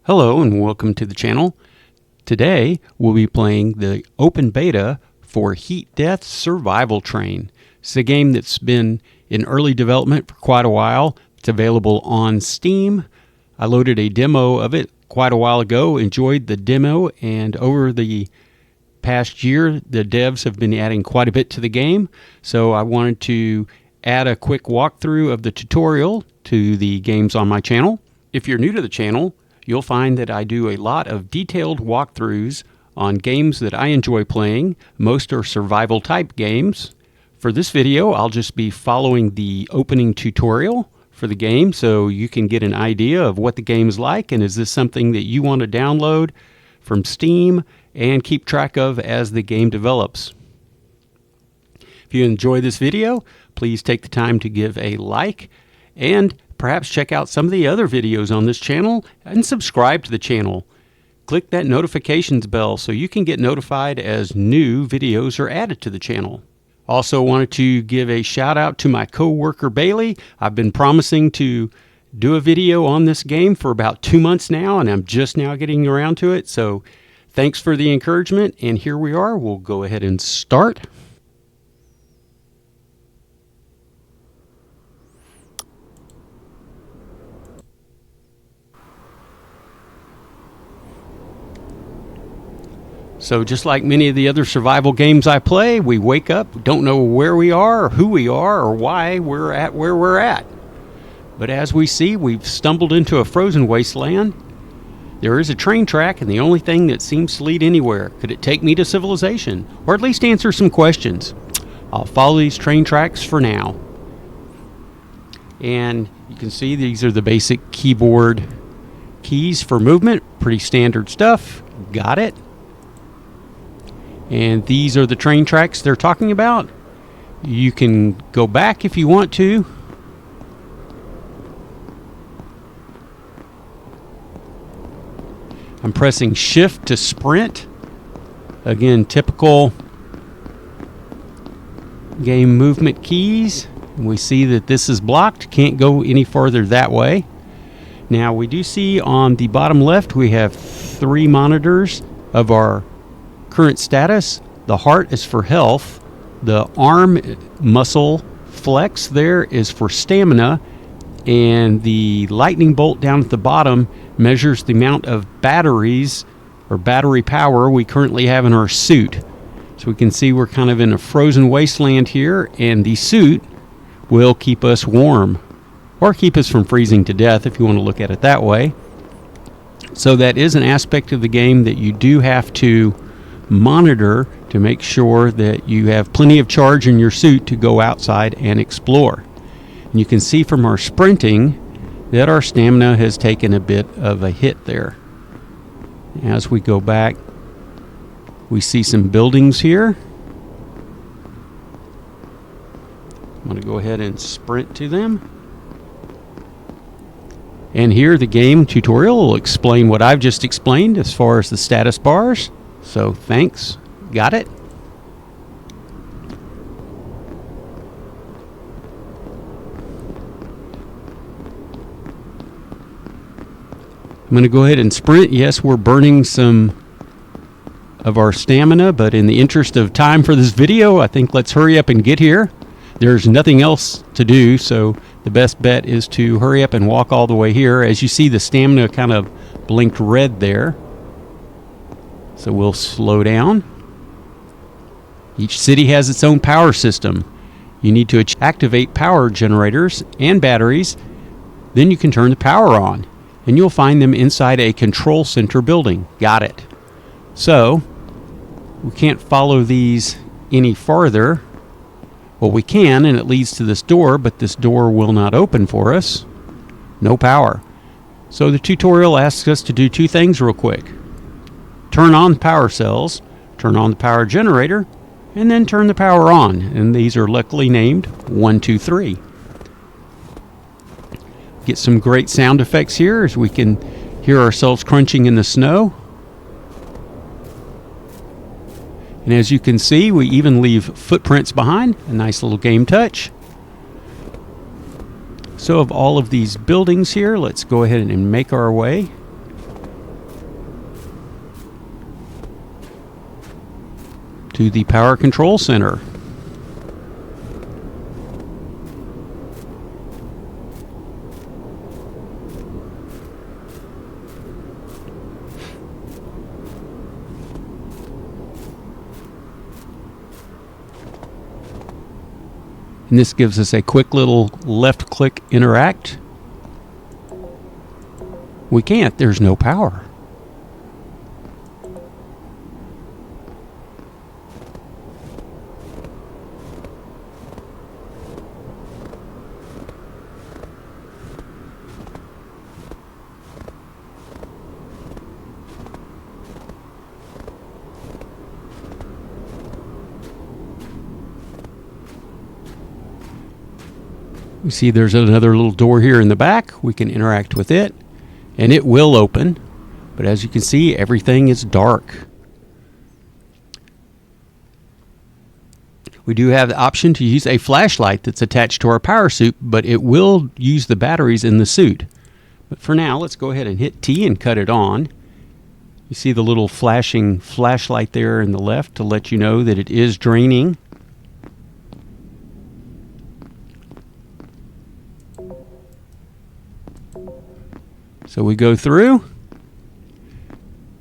Hello and welcome to the channel. Today we'll be playing the open beta for Heat Death Survival Train. It's a game that's been in early development for quite a while. It's available on Steam. I loaded a demo of it quite a while ago, enjoyed the demo, and over the past year the devs have been adding quite a bit to the game. So I wanted to add a quick walkthrough of the tutorial to the games on my channel. If you're new to the channel, you'll find that I do a lot of detailed walkthroughs on games that I enjoy playing. Most are survival type games. For this video, I'll just be following the opening tutorial for the game so you can get an idea of what the game's like and is this something that you want to download from Steam and keep track of as the game develops. If you enjoy this video, please take the time to give a like and perhaps check out some of the other videos on this channel and subscribe to the channel. Click that notifications bell so you can get notified as new videos are added to the channel. Also wanted to give a shout out to my co-worker Bailey. I've been promising to do a video on this game for about 2 months now, and I'm just now getting around to it. So thanks for the encouragement, and here we are. We'll go ahead and start. So just like many of the other survival games I play, we wake up, don't know where we are, or who we are, or why we're at where we're at. But as we see, we've stumbled into a frozen wasteland. There is a train track, and the only thing that seems to lead anywhere. Could it take me to civilization? Or at least answer some questions? I'll follow these train tracks for now. And you can see these are the basic keyboard keys for movement. Pretty standard stuff. Got it. And these are the train tracks they're talking about. You can go back if you want to. I'm pressing shift to sprint. Again, typical game movement keys. We see that this is blocked. Can't go any farther that way. Now we do see on the bottom left we have 3 monitors of our current status. The heart is for health. The arm muscle flex there is for stamina. And the lightning bolt down at the bottom measures the amount of batteries or battery power we currently have in our suit. So we can see we're kind of in a frozen wasteland here, and the suit will keep us warm or keep us from freezing to death if you want to look at it that way. So that is an aspect of the game that you do have to monitor to make sure that you have plenty of charge in your suit to go outside and explore. And you can see from our sprinting that our stamina has taken a bit of a hit there. As we go back, we see some buildings here. I'm going to go ahead and sprint to them. And here the game tutorial will explain what I've just explained as far as the status bars. So thanks, got it. I'm going to go ahead and sprint. Yes, we're burning some of our stamina, but in the interest of time for this video, I think let's hurry up and get here. There's nothing else to do, so the best bet is to hurry up and walk all the way here. As you see, the stamina kind of blinked red there. So we'll slow down. Each city has its own power system. You need to activate power generators and batteries. Then you can turn the power on. And you'll find them inside a control center building. Got it. So we can't follow these any farther. Well, we can, and it leads to this door, but this door will not open for us. No power. So the tutorial asks us to do 2 things real quick. Turn on the power cells, turn on the power generator, and then turn the power on. And these are luckily named 1, 2, 3. Get some great sound effects here as we can hear ourselves crunching in the snow. And as you can see, we even leave footprints behind. A nice little game touch. So of all of these buildings here, let's go ahead and make our way to the power control center. And this gives us a quick little left click interact. We can't, there's no power. We see there's another little door here in the back. We can interact with it, and it will open. But as you can see, everything is dark. We do have the option to use a flashlight that's attached to our power suit, but it will use the batteries in the suit. But for now, let's go ahead and hit T and cut it on. You see the little flashing flashlight there in the left to let you know that it is draining. So we go through.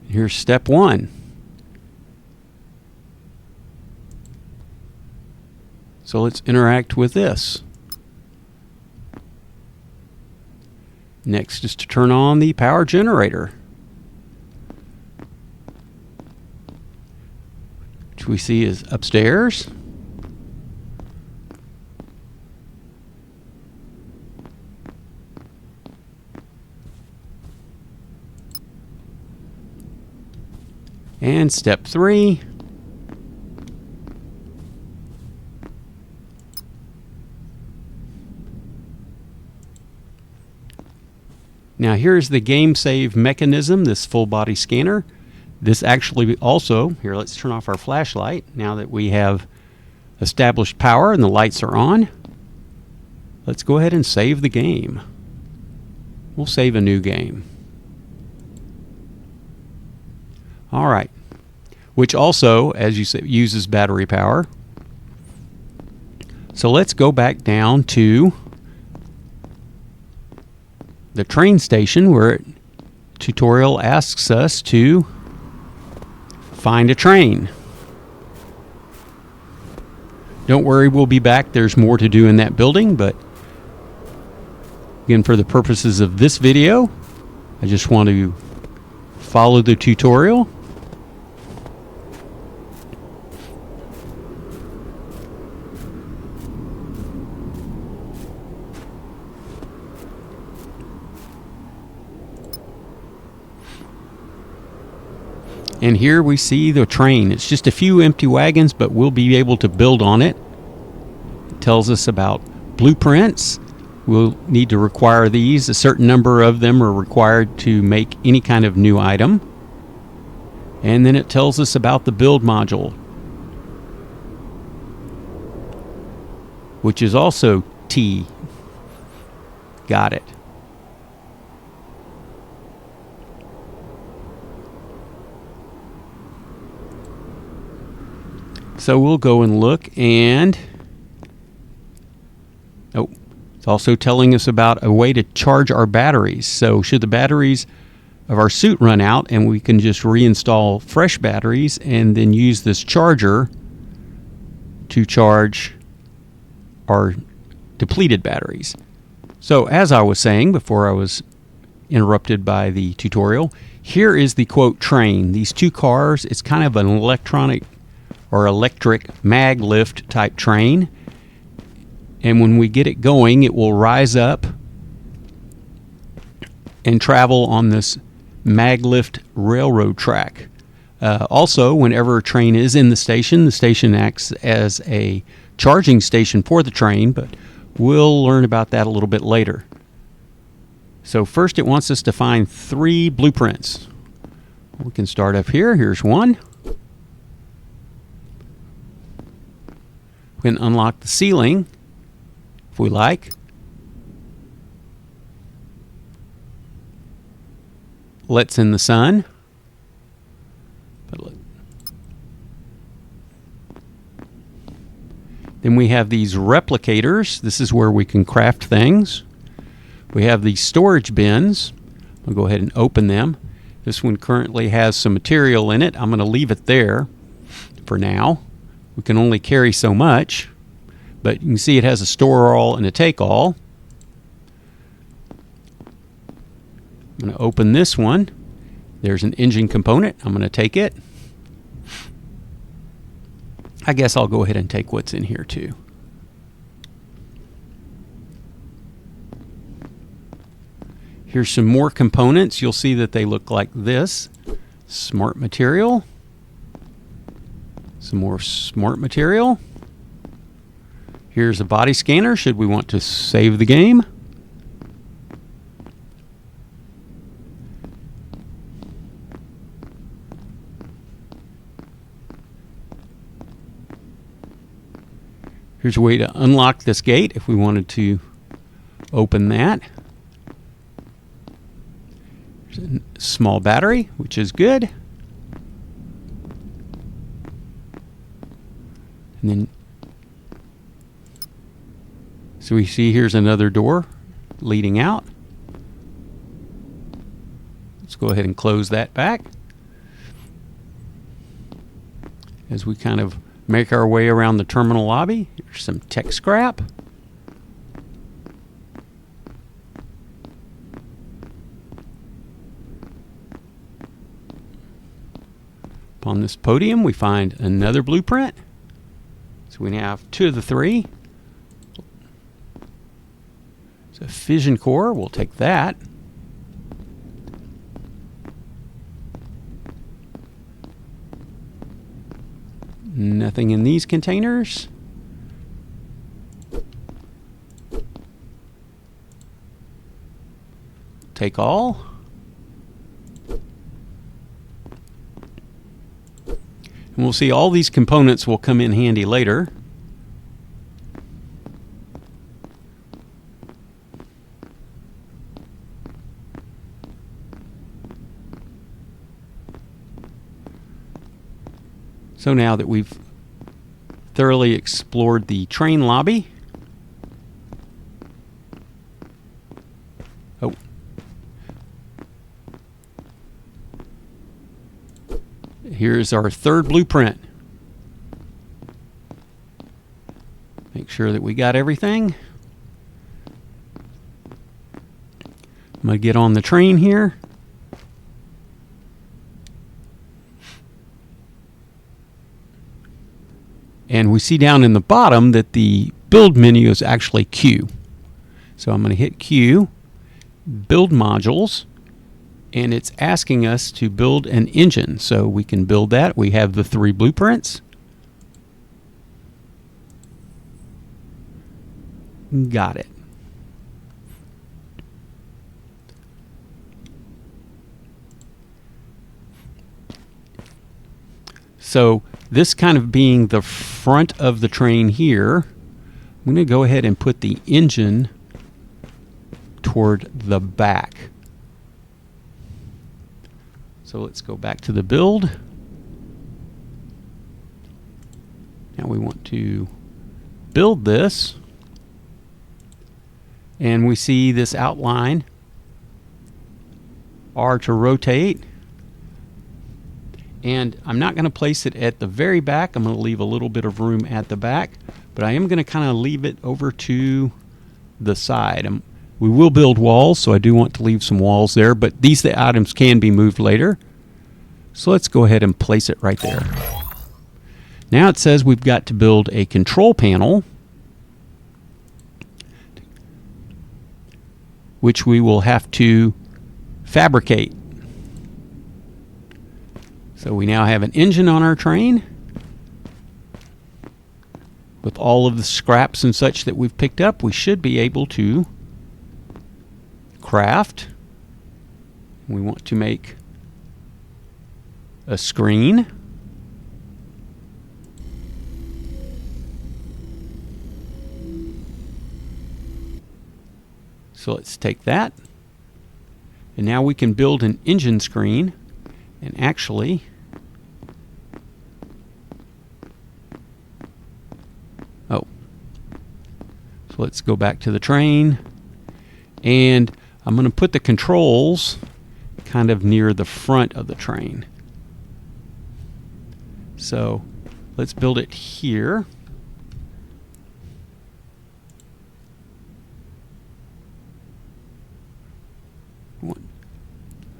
Here's step 1. So let's interact with this. Next is to turn on the power generator, which we see is upstairs. And step 3. Now here's the game save mechanism, this full body scanner. This actually also, here let's turn off our flashlight now that we have established power and the lights are on. Let's go ahead and save the game. We'll save a new game. All right, which also, as you say, uses battery power. So let's go back down to the train station where tutorial asks us to find a train. Don't worry, we'll be back. There's more to do in that building, but again, for the purposes of this video, I just want to follow the tutorial. And here we see the train. It's just a few empty wagons, but we'll be able to build on it. It tells us about blueprints. We'll need to require these. A certain number of them are required to make any kind of new item. And then it tells us about the build module, which is also T. Got it. So we'll go and look, and it's also telling us about a way to charge our batteries. So should the batteries of our suit run out, and we can just reinstall fresh batteries and then use this charger to charge our depleted batteries. So as I was saying before I was interrupted by the tutorial, here is the quote train. These two cars, it's kind of an electronic or electric mag lift type train, and when we get it going, it will rise up and travel on this mag lift railroad track. Also, whenever a train is in the station acts as a charging station for the train, but we'll learn about that a little bit later. So first it wants us to find 3 blueprints. We can start up here. Here's one. We can unlock the ceiling if we like. Let's in the sun. Then we have these replicators. This is where we can craft things. We have these storage bins. I'll go ahead and open them. This one currently has some material in it. I'm going to leave it there for now. We can only carry so much, but you can see it has a store all and a take all. I'm going to open this one. There's an engine component. I'm going to take it. I guess I'll go ahead and take what's in here too. Here's some more components. You'll see that they look like this. Smart material. Some more smart material. Here's a body scanner should we want to save the game. Here's a way to unlock this gate if we wanted to open that. There's a small battery, which is good. And then, so we see here's another door leading out. Let's go ahead and close that back as we kind of make our way around the terminal lobby. Here's some tech scrap. On this podium we find another blueprint. So we now have 2 of the 3. It's a fission core. We'll take that. Nothing in these containers. Take all. And we'll see all these components will come in handy later. So now that we've thoroughly explored the train lobby, here's our 3rd blueprint. Make sure that we got everything. I'm going to get on the train here. And we see down in the bottom that the build menu is actually Q. So I'm going to hit Q, build modules, and it's asking us to build an engine. So we can build that. We have the 3 blueprints. Got it. So this kind of being the front of the train here, I'm going to go ahead and put the engine toward the back. So let's go back to the build. Now we want to build this. And we see this outline. R to rotate. And I'm not going to place it at the very back. I'm going to leave a little bit of room at the back. But I am going to kind of leave it over to the side. We will build walls, so I do want to leave some walls there. But these items can be moved later. So let's go ahead and place it right there. Now it says we've got to build a control panel, which we will have to fabricate. So we now have an engine on our train with all of the scraps and such that we've picked up. We should be able to craft. We want to make a screen. So let's take that. And now we can build an engine screen. And actually, So let's go back to the train, and I'm going to put the controls kind of near the front of the train. So let's build it here.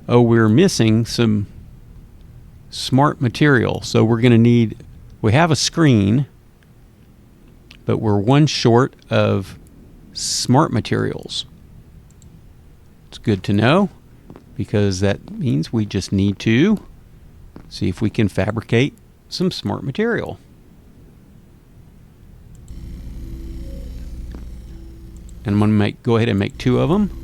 Oh, we're missing some smart material. So we're going to need, we have a screen, but we're one short of smart materials. It's good to know, because that means we just need to see if we can fabricate some smart material. And I'm going to go ahead and make 2 of them.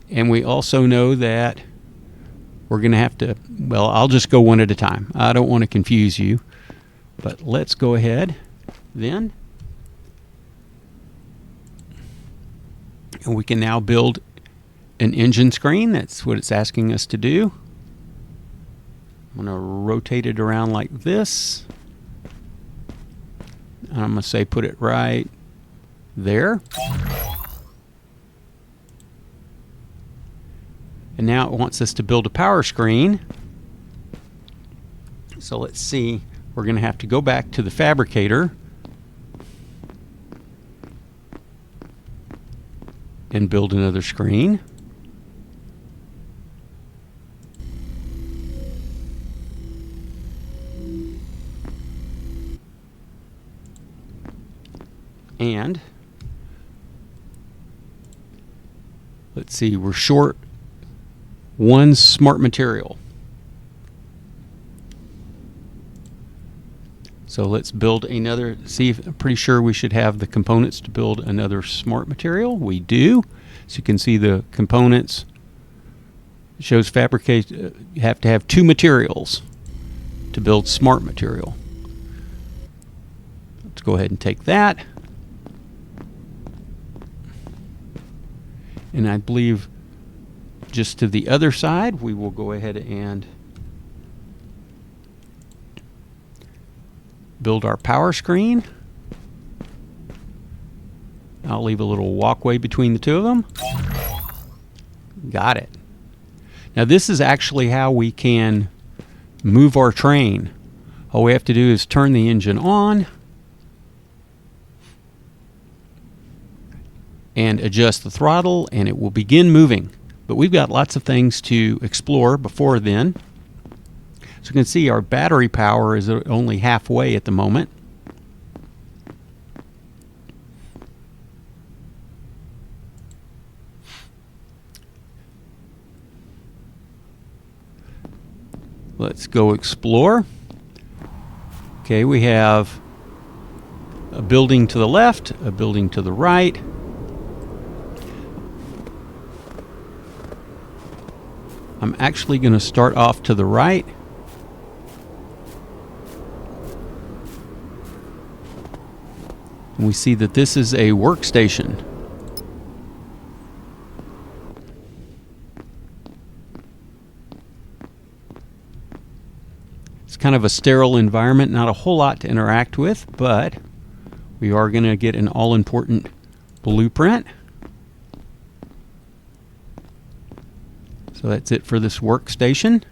And we also know that we're going to have to, well, I'll just go one at a time. I don't want to confuse you, but let's go ahead then. And we can now build an engine screen. That's what it's asking us to do. I'm going to rotate it around like this. And I'm going to say put it right there. And now it wants us to build a power screen. So let's see. We're going to have to go back to the fabricator and build another screen. And let's see, we're short 1 smart material. So let's build another, I'm pretty sure we should have the components to build another smart material. We do. So you can see the components. It shows fabricate, you have to have 2 materials to build smart material. Let's go ahead and take that. And I believe just to the other side, we will go ahead and build our power screen. I'll leave a little walkway between the 2 of them. Got it. Now this is actually how we can move our train. All we have to do is turn the engine on and adjust the throttle, and it will begin moving. But we've got lots of things to explore before then. So you can see our battery power is only halfway at the moment. Let's go explore. Okay, we have a building to the left, a building to the right. I'm actually going to start off to the right. And we see that this is a workstation. It's kind of a sterile environment, not a whole lot to interact with, but we are going to get an all-important blueprint. So that's it for this workstation.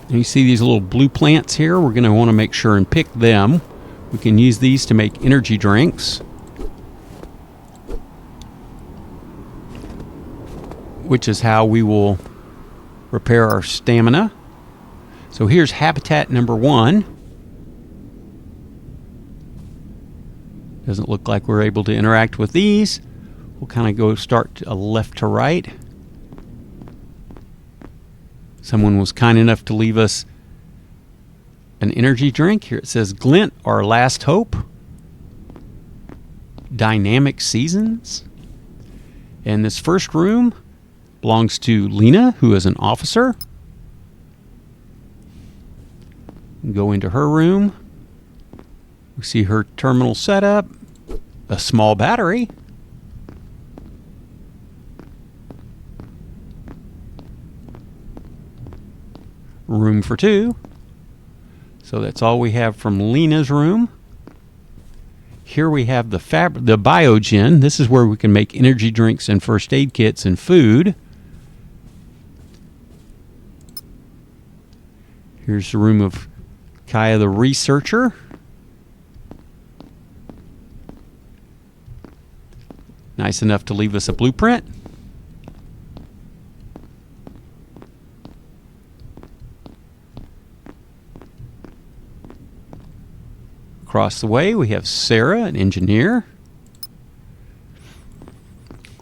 And you see these little blue plants here. We're going to want to make sure and pick them. We can use these to make energy drinks, which is how we will repair our stamina. So here's habitat number 1. Doesn't look like we're able to interact with these. We'll kind of go start left to right. Someone was kind enough to leave us an energy drink. Here it says Glint, our last hope. Dynamic Seasons. And this first room belongs to Lena, who is an officer. Go into her room. We see her terminal setup, a small battery, room for two. So that's all we have from Lena's room. Here we have the Biogen. This is where we can make energy drinks and first aid kits and food. Here's the room of Kaya the researcher. Nice enough to leave us a blueprint. Across the way, we have Sarah, an engineer.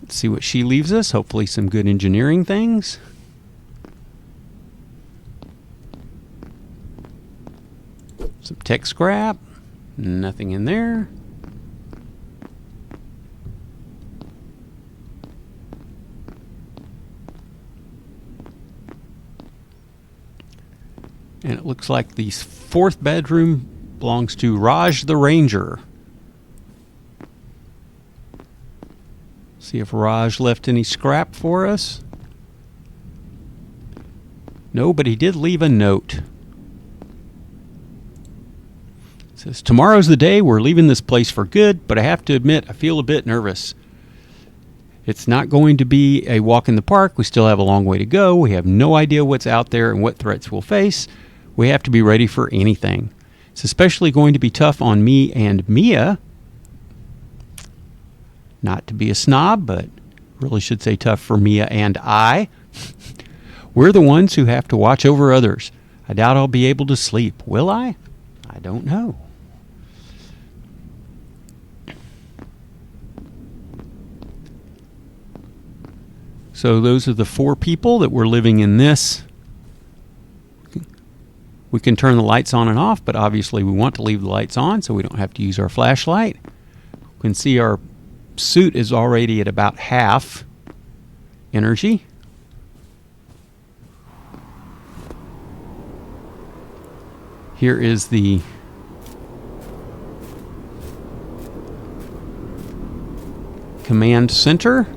Let's see what she leaves us. Hopefully some good engineering things. Some tech scrap. Nothing in there. And it looks like the fourth bedroom belongs to Raj the Ranger. See if Raj left any scrap for us. No, but he did leave a note. It says, "Tomorrow's the day we're leaving this place for good, but I have to admit I feel a bit nervous. It's not going to be a walk in the park. We still have a long way to go. We have no idea what's out there and what threats we'll face. We have to be ready for anything. It's especially going to be tough on me and Mia." Not to be a snob, but really should say tough for Mia and I. "We're the ones who have to watch over others. I doubt I'll be able to sleep. Will I? I don't know." So those are the four people that were living in this. We can turn the lights on and off, but obviously we want to leave the lights on so we don't have to use our flashlight. You can see our suit is already at about half energy. Here is the command center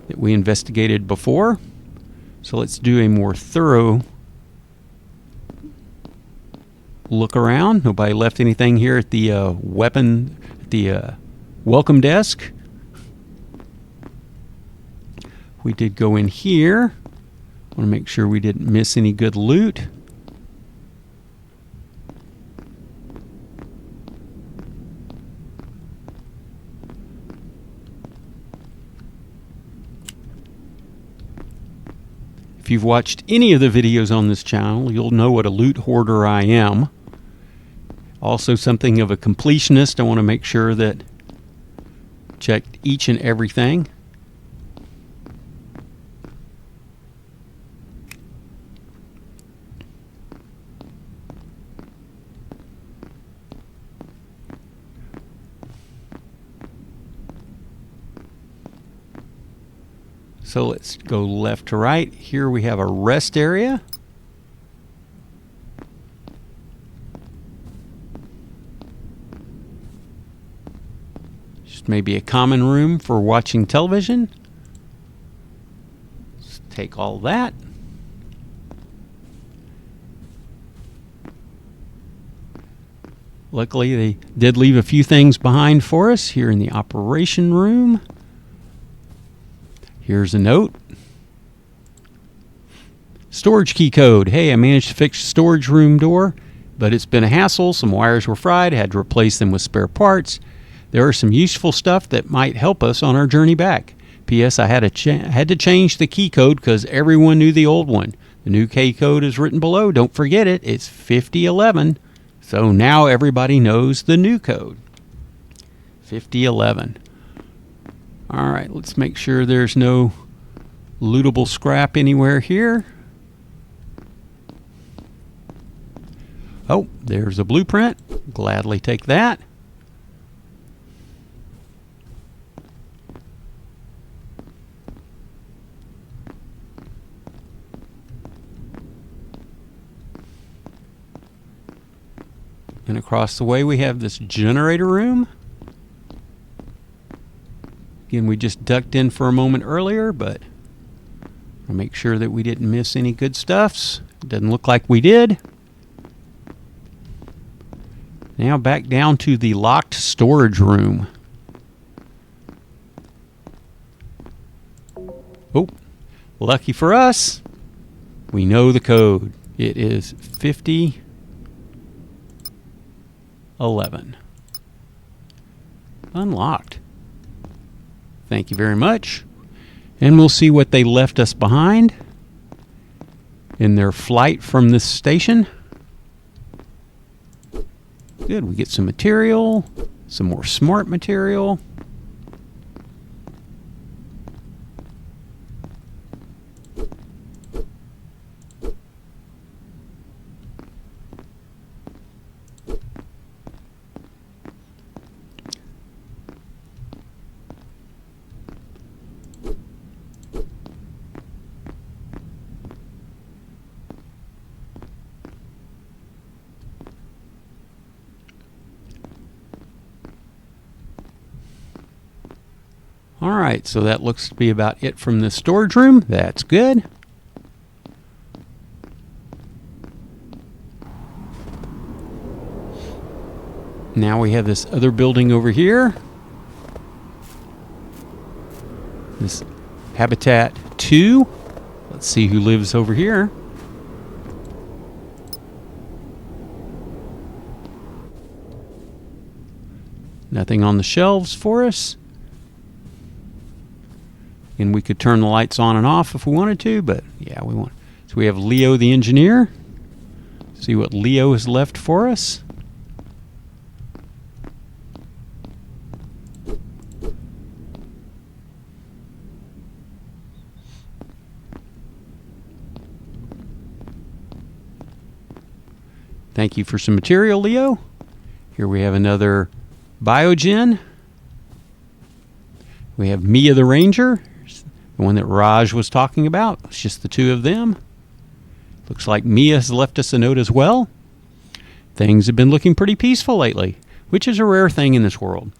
that we investigated before. So let's do a more thorough look around. Nobody left anything here at the welcome desk. We did go in here. Want to make sure we didn't miss any good loot. If you've watched any of the videos on this channel, you'll know what a loot hoarder I am. Also something of a completionist. I want to make sure that checked each and everything. So let's go left to right. Here we have a rest area. Just maybe a common room for watching television. Let's take all that. Luckily, they did leave a few things behind for us here in the operation room. Here's a note. Storage key code. Hey, I managed to fix the storage room door, but it's been a hassle. Some wires were fried. I had to replace them with spare parts. There are some useful stuff that might help us on our journey back. P.S. I had to change the key code because everyone knew the old one. The new key code is written below. Don't forget it. It's 5011. So now everybody knows the new code. 5011. All right, let's make sure there's no lootable scrap anywhere here. Oh, there's a blueprint. Gladly take that. And across the way we have this generator room. Again, we just ducked in for a moment earlier, but I'll make sure that we didn't miss any good stuffs. It doesn't look like we did. Now back down to the locked storage room. Oh, lucky for us, we know the code. It is 5011. Unlocked. Thank you very much. And we'll see what they left us behind in their flight from this station. Good, we get some material, some more smart material. All right, so that looks to be about it from the storage room. That's good. Now we have this other building over here. This Habitat 2. Let's see who lives over here. Nothing on the shelves for us. And we could turn the lights on and off if we wanted to, but yeah, we want. So we have Leo the engineer. See what Leo has left for us. Thank you for some material, Leo. Here we have another Biogen. We have Mia the Ranger, the one that Raj was talking about. It's just the two of them. Looks like Mia has left us a note as well. Things have been looking pretty peaceful lately, which is a rare thing in this world.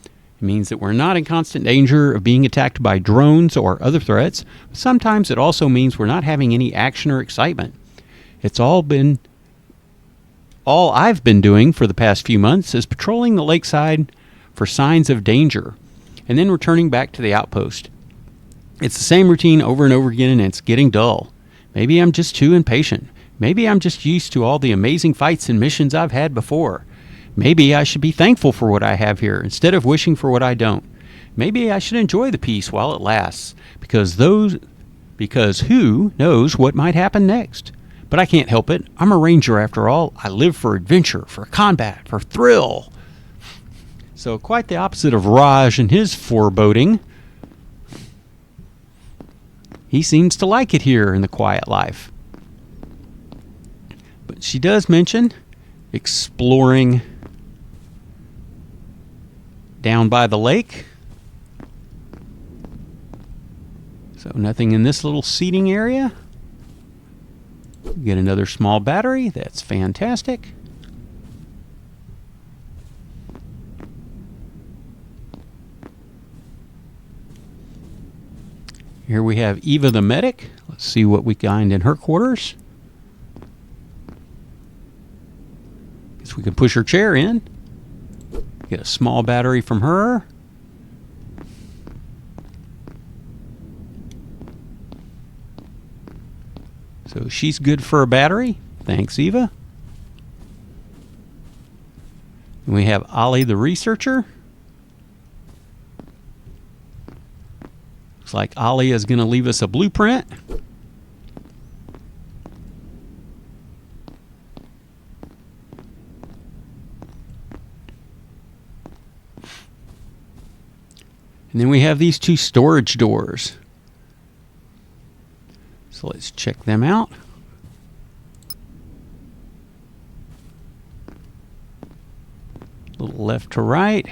It means that we're not in constant danger of being attacked by drones or other threats. But sometimes it also means we're not having any action or excitement. It's all I've been doing for the past few months is patrolling the lakeside for signs of danger, and then returning back to the outpost. It's the same routine over and over again, and it's getting dull. Maybe I'm just too impatient. Maybe I'm just used to all the amazing fights and missions I've had before. Maybe I should be thankful for what I have here instead of wishing for what I don't. Maybe I should enjoy the peace while it lasts, because who knows what might happen next. But I can't help it. I'm a ranger after all. I live for adventure, for combat, for thrill. So quite the opposite of Raj and his foreboding. He seems to like it here in the quiet life. But she does mention exploring down by the lake. So nothing in this little seating area. Get another small battery. That's fantastic. Here we have Eva the medic. Let's see what we find in her quarters. Guess we could push her chair in. Get a small battery from her. So she's good for a battery. Thanks, Eva. And we have Ollie the researcher. Looks like Ollie is going to leave us a blueprint. And then we have these two storage doors. So let's check them out. A little left to right.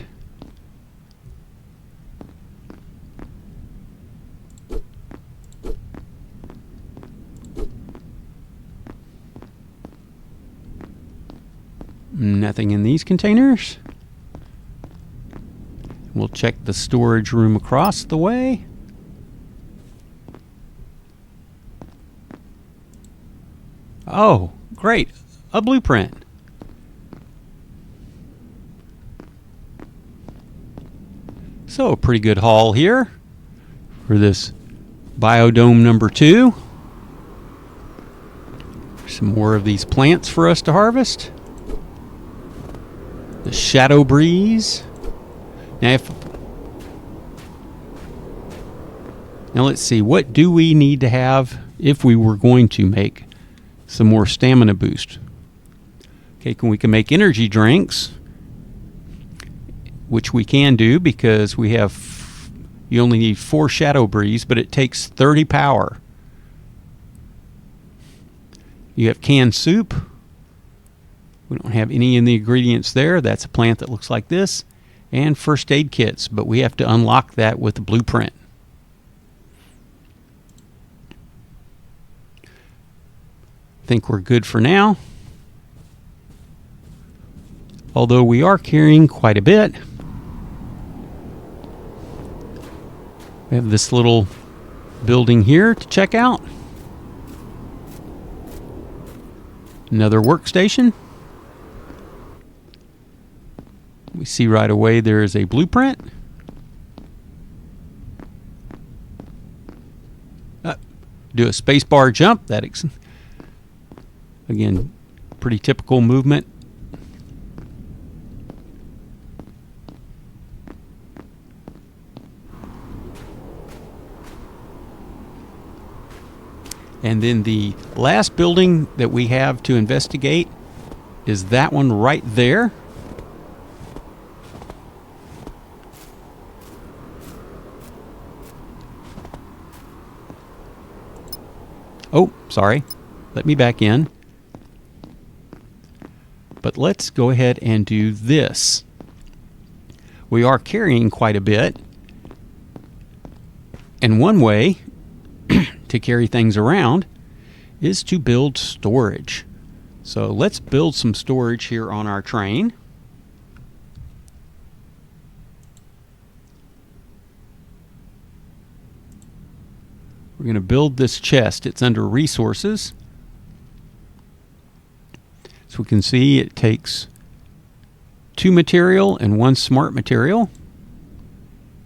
Nothing in these containers. We'll check the storage room across the way. Oh, great. A blueprint. So, a pretty good haul here for this biodome number 2. Some more of these plants for us to harvest. The Shadow Breeze. Now let's see, what do we need to have if we were going to make some more stamina boost? Okay, we can make energy drinks, which we can do because you only need 4 Shadow Breeze, but it takes 30 power. You have canned soup. We don't have any in the ingredients there. That's a plant that looks like this. And first aid kits, but we have to unlock that with the blueprint. I think we're good for now. Although we are carrying quite a bit. We have this little building here to check out. Another workstation. We see right away there is a blueprint. Do a spacebar jump. Again, pretty typical movement. And then the last building that we have to investigate is that one right there. Oh, sorry. Let me back in. But let's go ahead and do this. We are carrying quite a bit. And one way to carry things around is to build storage. So let's build some storage here on our train. We're going to build this chest. It's under resources. So we can see it takes 2 material and 1 smart material.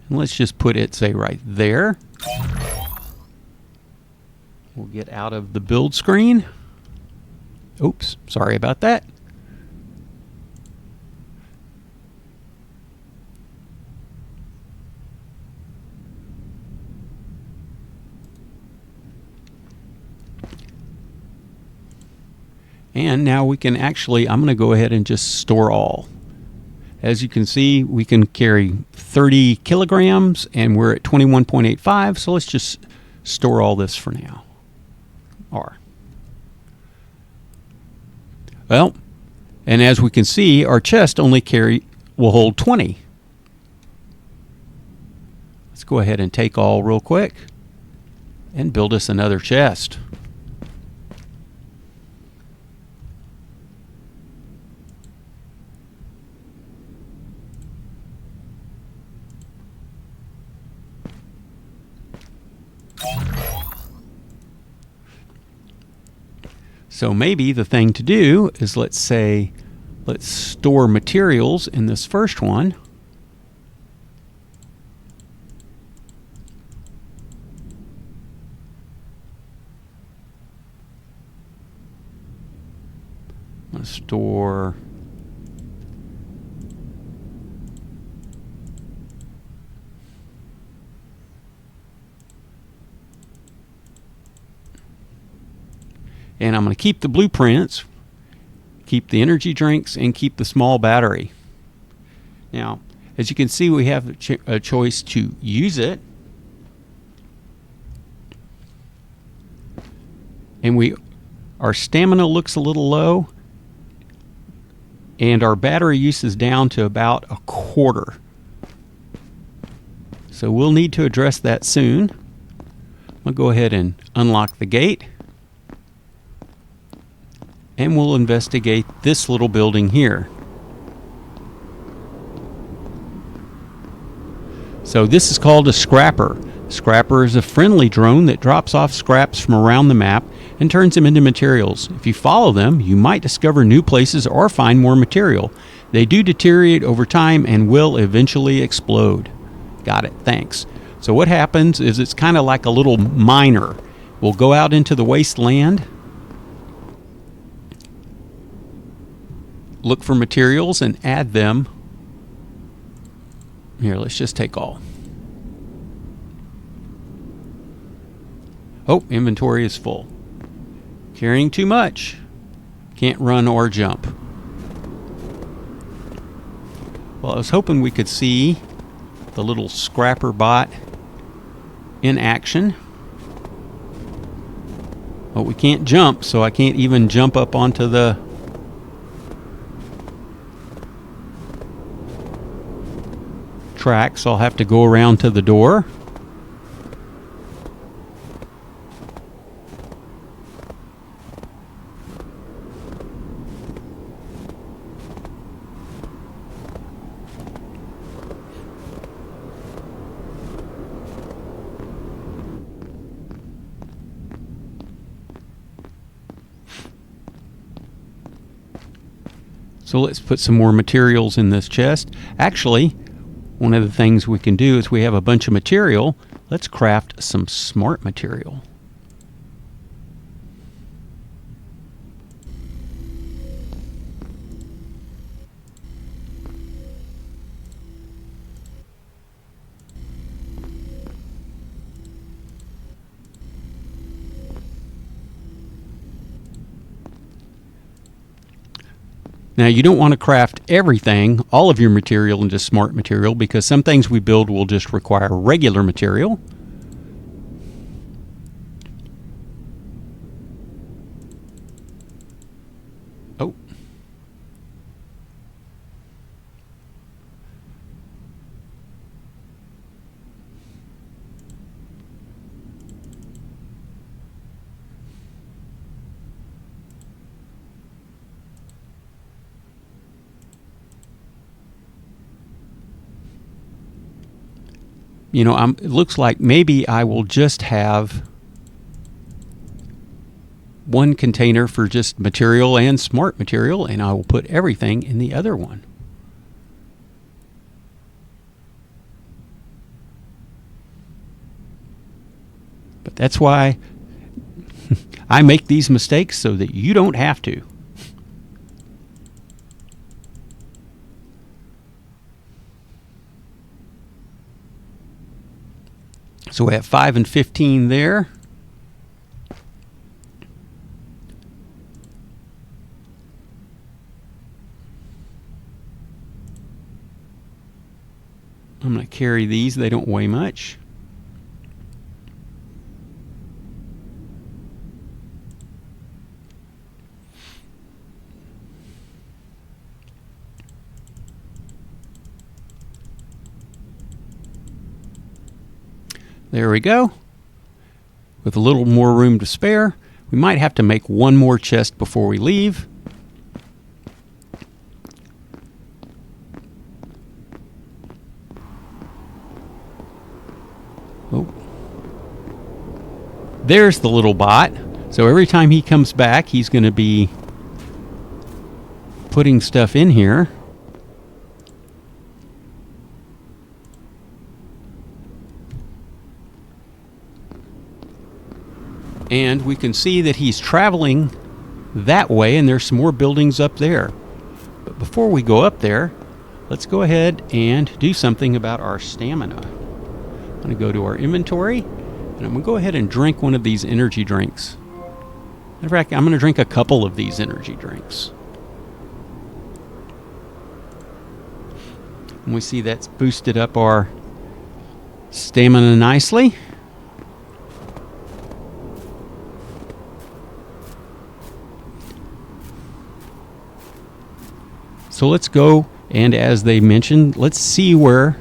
And let's just put it, say, right there. We'll get out of the build screen. Oops, sorry about that. And now we can actually, I'm going to go ahead and just store all. As you can see, we can carry 30 kilograms and we're at 21.85, so let's just store all this for now. Well, and as we can see, our chest only will hold 20. Let's go ahead and take all real quick and build us another chest. So maybe the thing to do is, let's store materials in this first one. Let's store and I'm going to keep the blueprints, keep the energy drinks, and keep the small battery. Now, as you can see, we have a choice to use it. And our stamina looks a little low. And our battery use is down to about 1/4. So we'll need to address that soon. I'm going to go ahead and unlock the gate. and we'll investigate this little building here. So this is called a scrapper. Scrapper is a friendly drone that drops off scraps from around the map and turns them into materials. If you follow them, you might discover new places or find more material. They do deteriorate over time and will eventually explode. Got it, thanks. So what happens is it's kind of like a little miner. We'll go out into the wasteland, look for materials and add them. Here, let's just take all. Oh, inventory is full. Carrying too much. Can't run or jump. Well, I was hoping we could see the little scrapper bot in action. But we can't jump, so I can't even jump up onto the track, so I'll have to go around to the door. So let's put some more materials in this chest. Actually, one of the things we can do is we have a bunch of material. Let's craft some smart material. Now, you don't want to craft everything, all of your material, into smart material, because some things we build will just require regular material. Oh. You know, it looks like maybe I will just have one container for just material and smart material, and I will put everything in the other one. But that's why I make these mistakes, so that you don't have to. So we have 5 and 15 there. I'm going to carry these. They don't weigh much. There we go. With a little more room to spare, we might have to make one more chest before we leave. Oh. There's the little bot. So every time he comes back, he's going to be putting stuff in here. And we can see that he's traveling that way, and there's some more buildings up there. But before we go up there, let's go ahead and do something about our stamina. I'm going to go to our inventory, and I'm going to go ahead and drink one of these energy drinks. Matter of fact, I'm going to drink a couple of these energy drinks. And we see that's boosted up our stamina nicely. So let's go, and as they mentioned, let's see where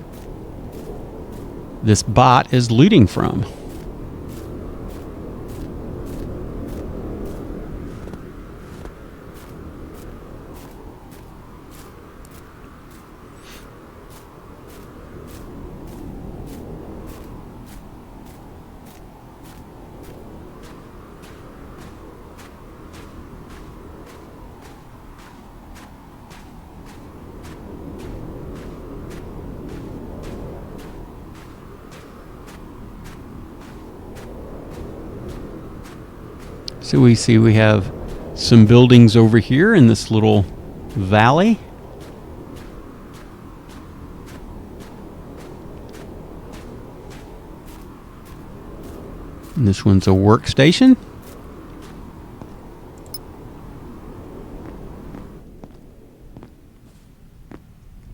this bot is looting from. So we see we have some buildings over here in this little valley. And this one's a workstation.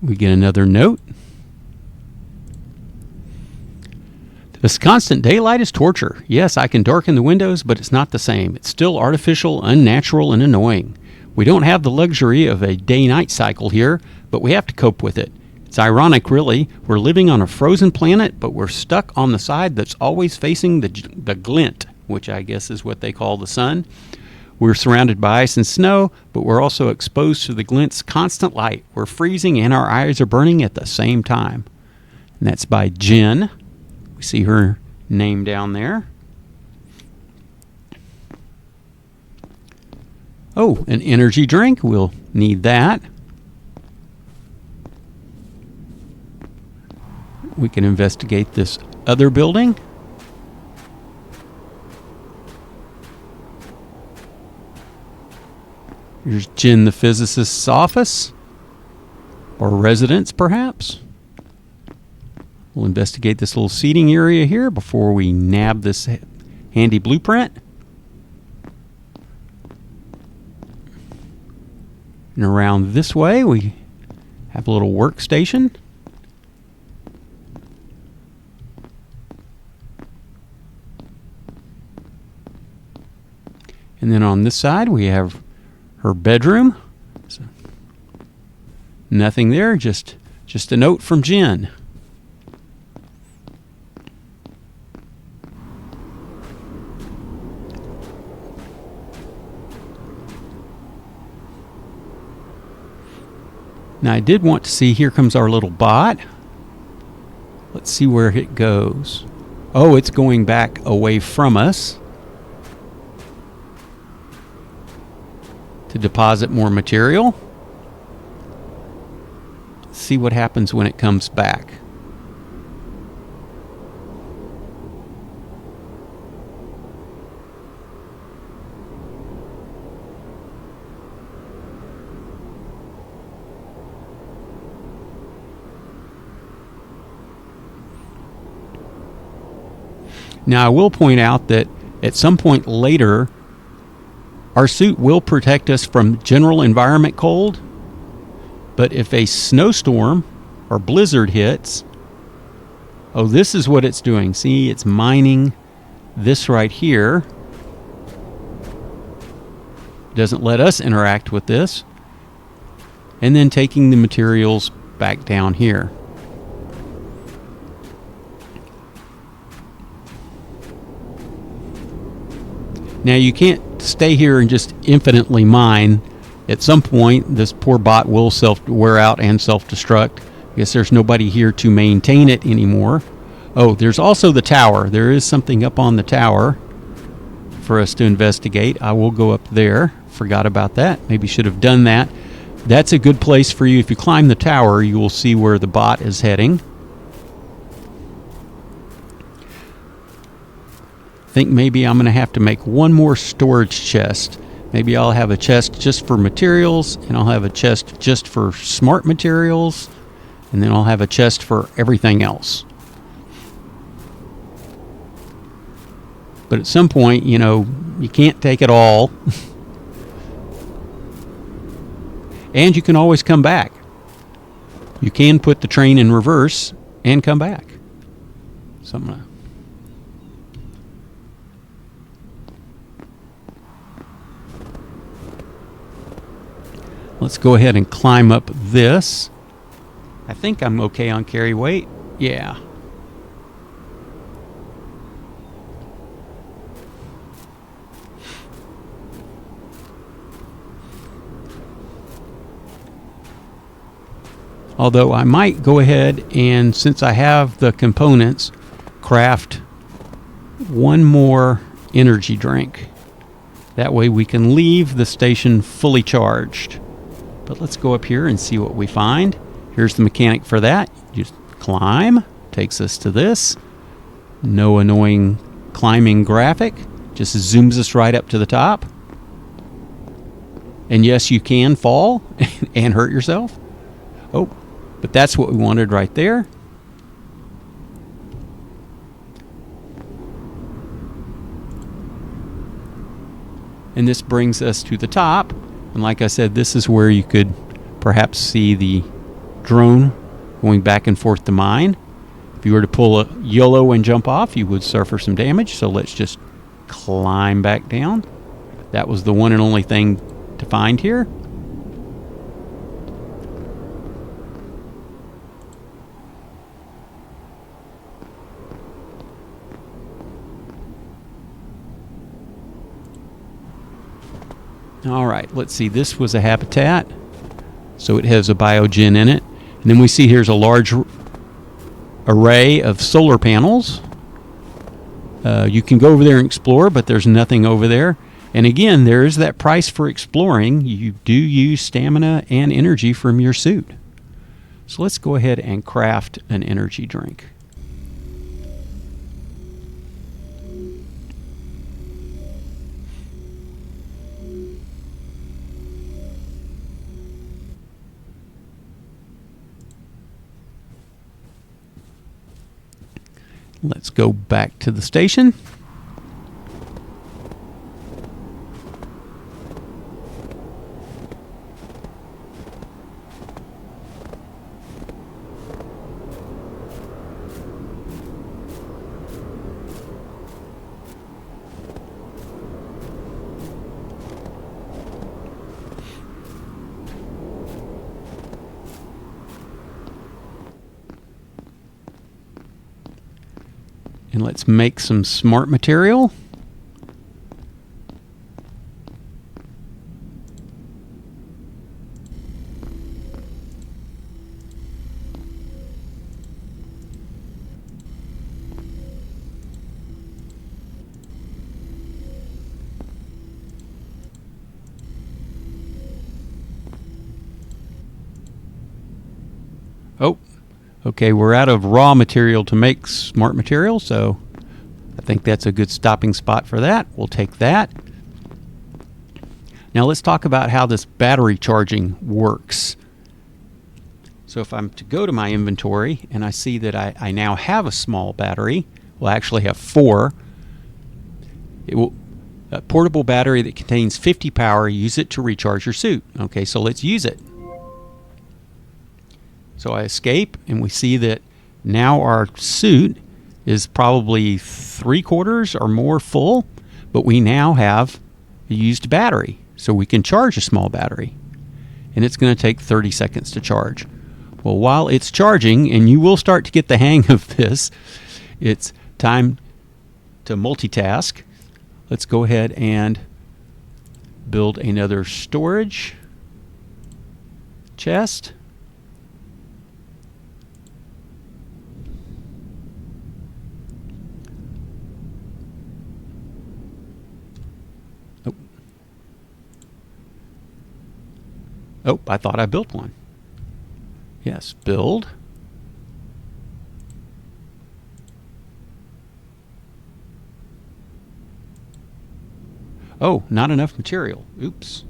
We get another note. This constant daylight is torture. Yes, I can darken the windows, but it's not the same. It's still artificial, unnatural, and annoying. We don't have the luxury of a day-night cycle here, but we have to cope with it. It's ironic, really. We're living on a frozen planet, but we're stuck on the side that's always facing the glint, which I guess is what they call the sun. We're surrounded by ice and snow, but we're also exposed to the glint's constant light. We're freezing and our eyes are burning at the same time. And that's by Jen. We see her name down there. Oh, an energy drink. We'll need that. We can investigate this other building. Here's Jen the physicist's office, or residence perhaps. We'll investigate this little seating area here before we nab this handy blueprint. And around this way we have a little workstation. And then on this side we have her bedroom. So nothing there, just a note from Jen. Now I did want to see, here comes our little bot. Let's see where it goes. Oh, it's going back away from us to deposit more material. Let's see what happens when it comes back. Now I will point out that at some point later, our suit will protect us from general environment cold, but if a snowstorm or blizzard hits, oh, this is what it's doing. See, it's mining this right here. Doesn't let us interact with this. And then taking the materials back down here. Now you can't stay here and just infinitely mine. At some point, this poor bot will wear out and self-destruct. I guess there's nobody here to maintain it anymore. Oh, there's also the tower. There is something up on the tower for us to investigate. I will go up there. Forgot about that. Maybe should have done that. That's a good place for you. If you climb the tower, you will see where the bot is heading. I think maybe I'm going to have to make one more storage chest. Maybe I'll have a chest just for materials, and I'll have a chest just for smart materials, and then I'll have a chest for everything else. But at some point, you know, you can't take it all. And you can always come back. You can put the train in reverse and come back. So I'm going to let's go ahead and climb up this. I think I'm okay on carry weight. Yeah. Although I might go ahead and, since I have the components, craft one more energy drink. That way we can leave the station fully charged. But let's go up here and see what we find. Here's the mechanic for that. Just climb. Takes us to this. No annoying climbing graphic. Just zooms us right up to the top. And yes, you can fall and hurt yourself. Oh, but that's what we wanted right there. And this brings us to the top. And like I said, this is where you could perhaps see the drone going back and forth to mine. If you were to pull a YOLO and jump off, you would suffer some damage. So let's just climb back down. That was the one and only thing to find here. All right, let's see. This was a habitat, so it has a biogen in it. And then we see here's a large array of solar panels. You can go over there and explore, but there's nothing over there. And again, there is that price for exploring. You do use stamina and energy from your suit. So let's go ahead and craft an energy drink. Let's go back to the station. And let's make some smart material. Oh, okay, we're out of raw material to make smart material, so I think that's a good stopping spot for that. We'll take that. Now let's talk about how this battery charging works. So if I'm to go to my inventory and I see that I now have a small battery, well, I actually have 4. A portable battery that contains 50 power, use it to recharge your suit. Okay, so let's use it. So I escape, and we see that now our suit is probably 3/4 or more full, but we now have a used battery, so we can charge a small battery. And it's going to take 30 seconds to charge. Well, while it's charging, and you will start to get the hang of this, it's time to multitask. Let's go ahead and build another storage chest. Oh, I thought I built one. Yes, build. Oh, not enough material. Oops.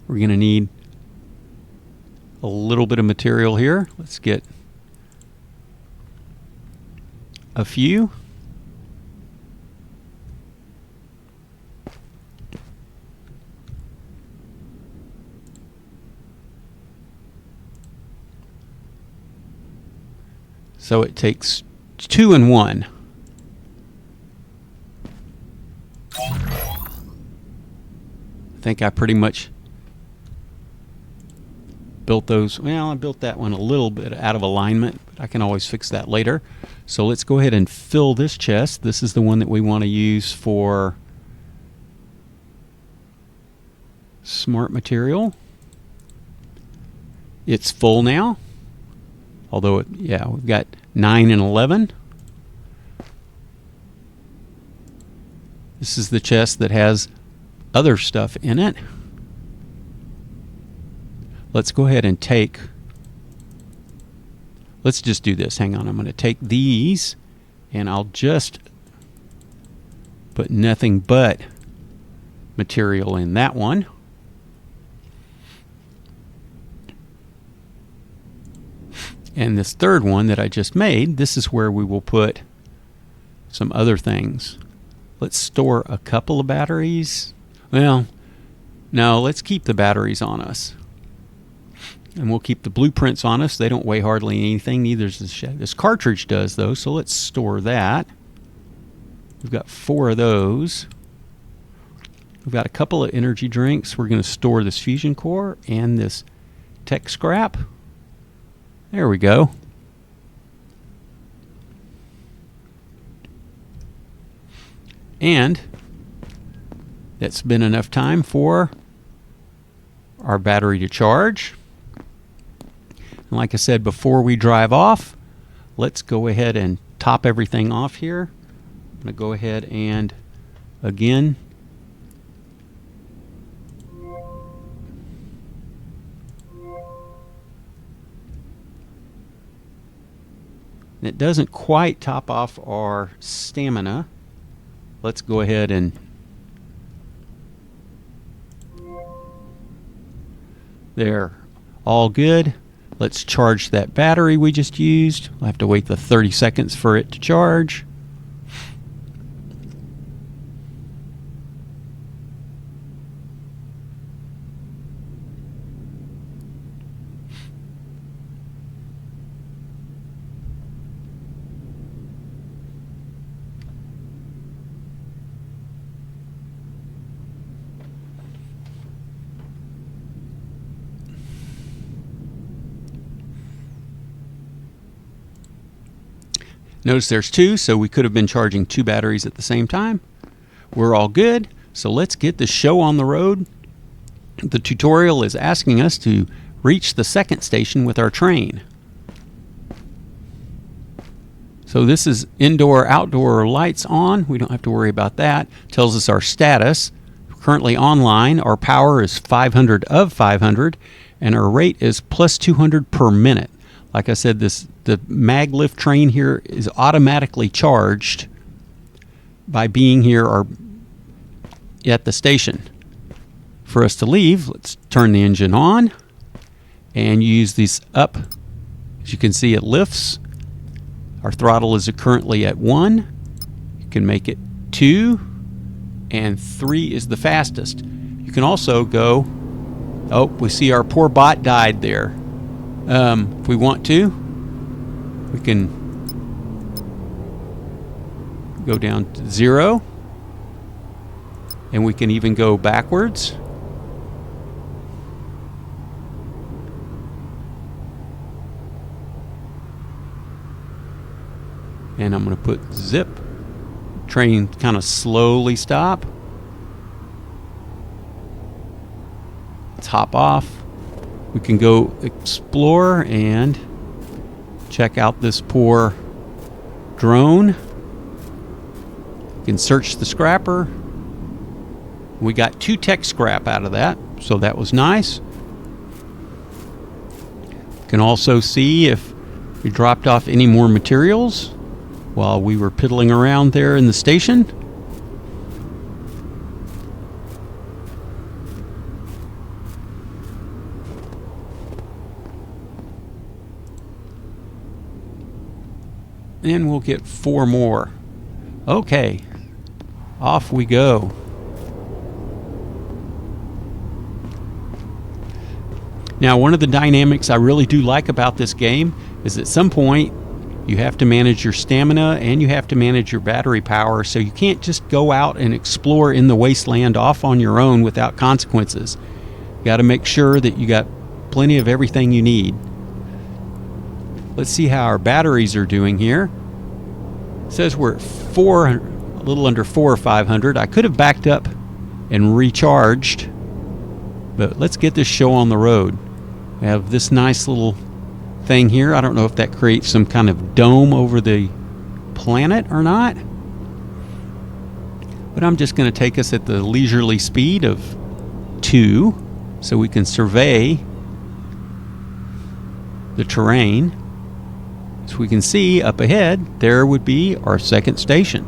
We're going to need a little bit of material here. Let's get a few. So it takes 2 and 1. I think I pretty much built those. Well, I built that one a little bit out of alignment, but I can always fix that later. So let's go ahead and fill this chest. This is the one that we want to use for smart material. It's full now. Although, we've got 9 and 11. This is the chest that has other stuff in it. let's go ahead and take, let's just do this. Hang on, I'm going to take these and I'll just put nothing but material in that one. And this third one that I just made, this is where we will put some other things. Let's store a couple of batteries. Well, no, let's keep the batteries on us. And we'll keep the blueprints on us. They don't weigh hardly anything. Neither does this cartridge does, though. So let's store that. We've got 4 of those. We've got a couple of energy drinks. We're going to store this fusion core and this tech scrap. There we go. And that's been enough time for our battery to charge. And like I said, before we drive off, let's go ahead and top everything off here. I'm going to go ahead and again it doesn't quite top off our stamina. Let's go ahead and there, all good. Let's charge that battery we just used. I'll have to wait the 30 seconds for it to charge. Notice there's 2, so we could have been charging 2 batteries at the same time. We're all good, so let's get the show on the road. The tutorial is asking us to reach the second station with our train. So this is indoor, outdoor lights on. We don't have to worry about that. Tells us our status. Currently online, our power is 500 of 500, and our rate is plus 200 per minute. Like I said, the MagLift train here is automatically charged by being here or at the station. For us to leave, let's turn the engine on and use these up. As you can see, it lifts. Our throttle is currently at 1. You can make it 2, and 3 is the fastest. You can also go, oh, we see our poor bot died there. If we want to, we can go down to 0, and we can even go backwards. And I'm going to put zip. Train kind of slowly stop. Let's hop off. We can go explore and check out this poor drone. We can search the scrapper. We got 2 tech scrap out of that, so that was nice. We can also see if we dropped off any more materials while we were piddling around there in the station. And we'll get 4 more. Okay, off we go. Now, one of the dynamics I really do like about this game is at some point you have to manage your stamina and you have to manage your battery power, so you can't just go out and explore in the wasteland off on your own without consequences. You got to make sure that you got plenty of everything you need. Let's see how our batteries are doing here. It says we're at 4, a little under 4 or 500. I could have backed up and recharged, but let's get this show on the road. We have this nice little thing here. I don't know if that creates some kind of dome over the planet or not, but I'm just going to take us at the leisurely speed of 2 so we can survey the terrain. So we can see up ahead, there would be our second station.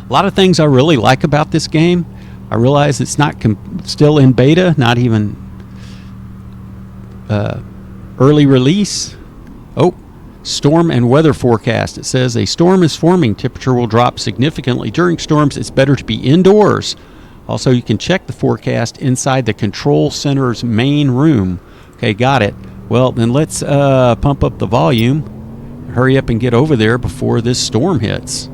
A lot of things I really like about this game. I realize it's not still in beta, not even early release. Oh, storm and weather forecast. It says a storm is forming. Temperature will drop significantly. During storms, it's better to be indoors. Also, you can check the forecast inside the control center's main room. Okay, got it. Well, then let's pump up the volume. Hurry up and get over there before this storm hits.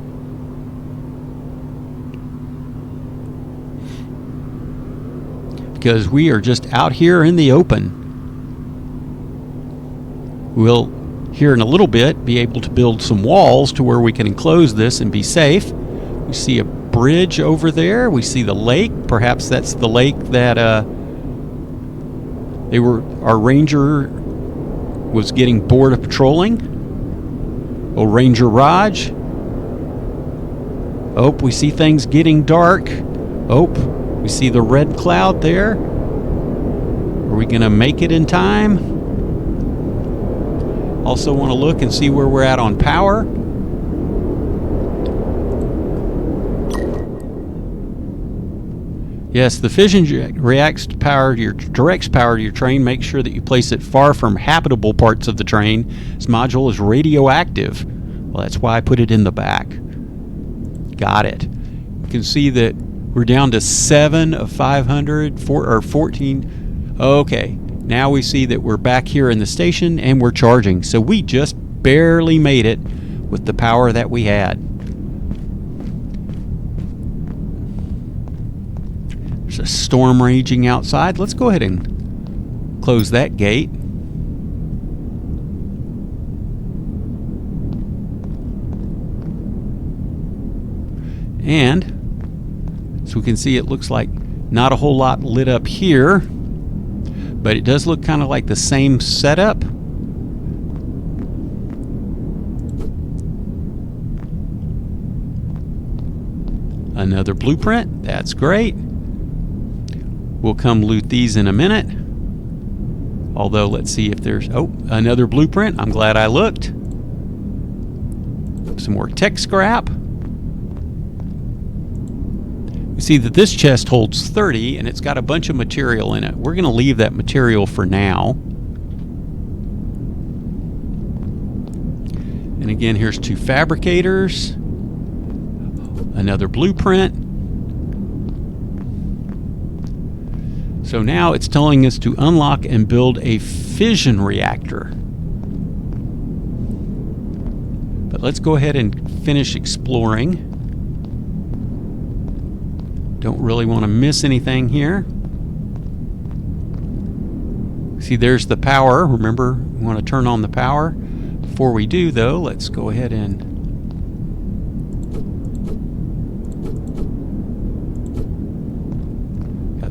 Because we are just out here in the open. We'll, here in a little bit, be able to build some walls to where we can enclose this and be safe. We see a bridge over there. We see the lake. Perhaps that's the lake that our ranger was getting bored of patrolling. Oh, Ranger Raj. Oh, we see things getting dark. Oh, we see the red cloud there. Are we going to make it in time? Also want to look and see where we're at on power. Yes, the fission directs power to your train. Make sure that you place it far from habitable parts of the train. This module is radioactive. Well, that's why I put it in the back. Got it. You can see that we're down to 7 of 500, 14. Okay, now we see that we're back here in the station and we're charging. So we just barely made it with the power that we had. There's a storm raging outside. Let's go ahead and close that gate. And so we can see it looks like not a whole lot lit up here, but it does look kind of like the same setup. Another blueprint. That's great. We'll come loot these in a minute. Although, let's see if there's... Oh, another blueprint. I'm glad I looked. Some more tech scrap. You see that this chest holds 30, and it's got a bunch of material in it. We're going to leave that material for now. And again, here's 2 fabricators. Another blueprint. So now it's telling us to unlock and build a fission reactor. But let's go ahead and finish exploring. Don't really want to miss anything here. See, there's the power. Remember, we want to turn on the power. Before we do, though, let's go ahead and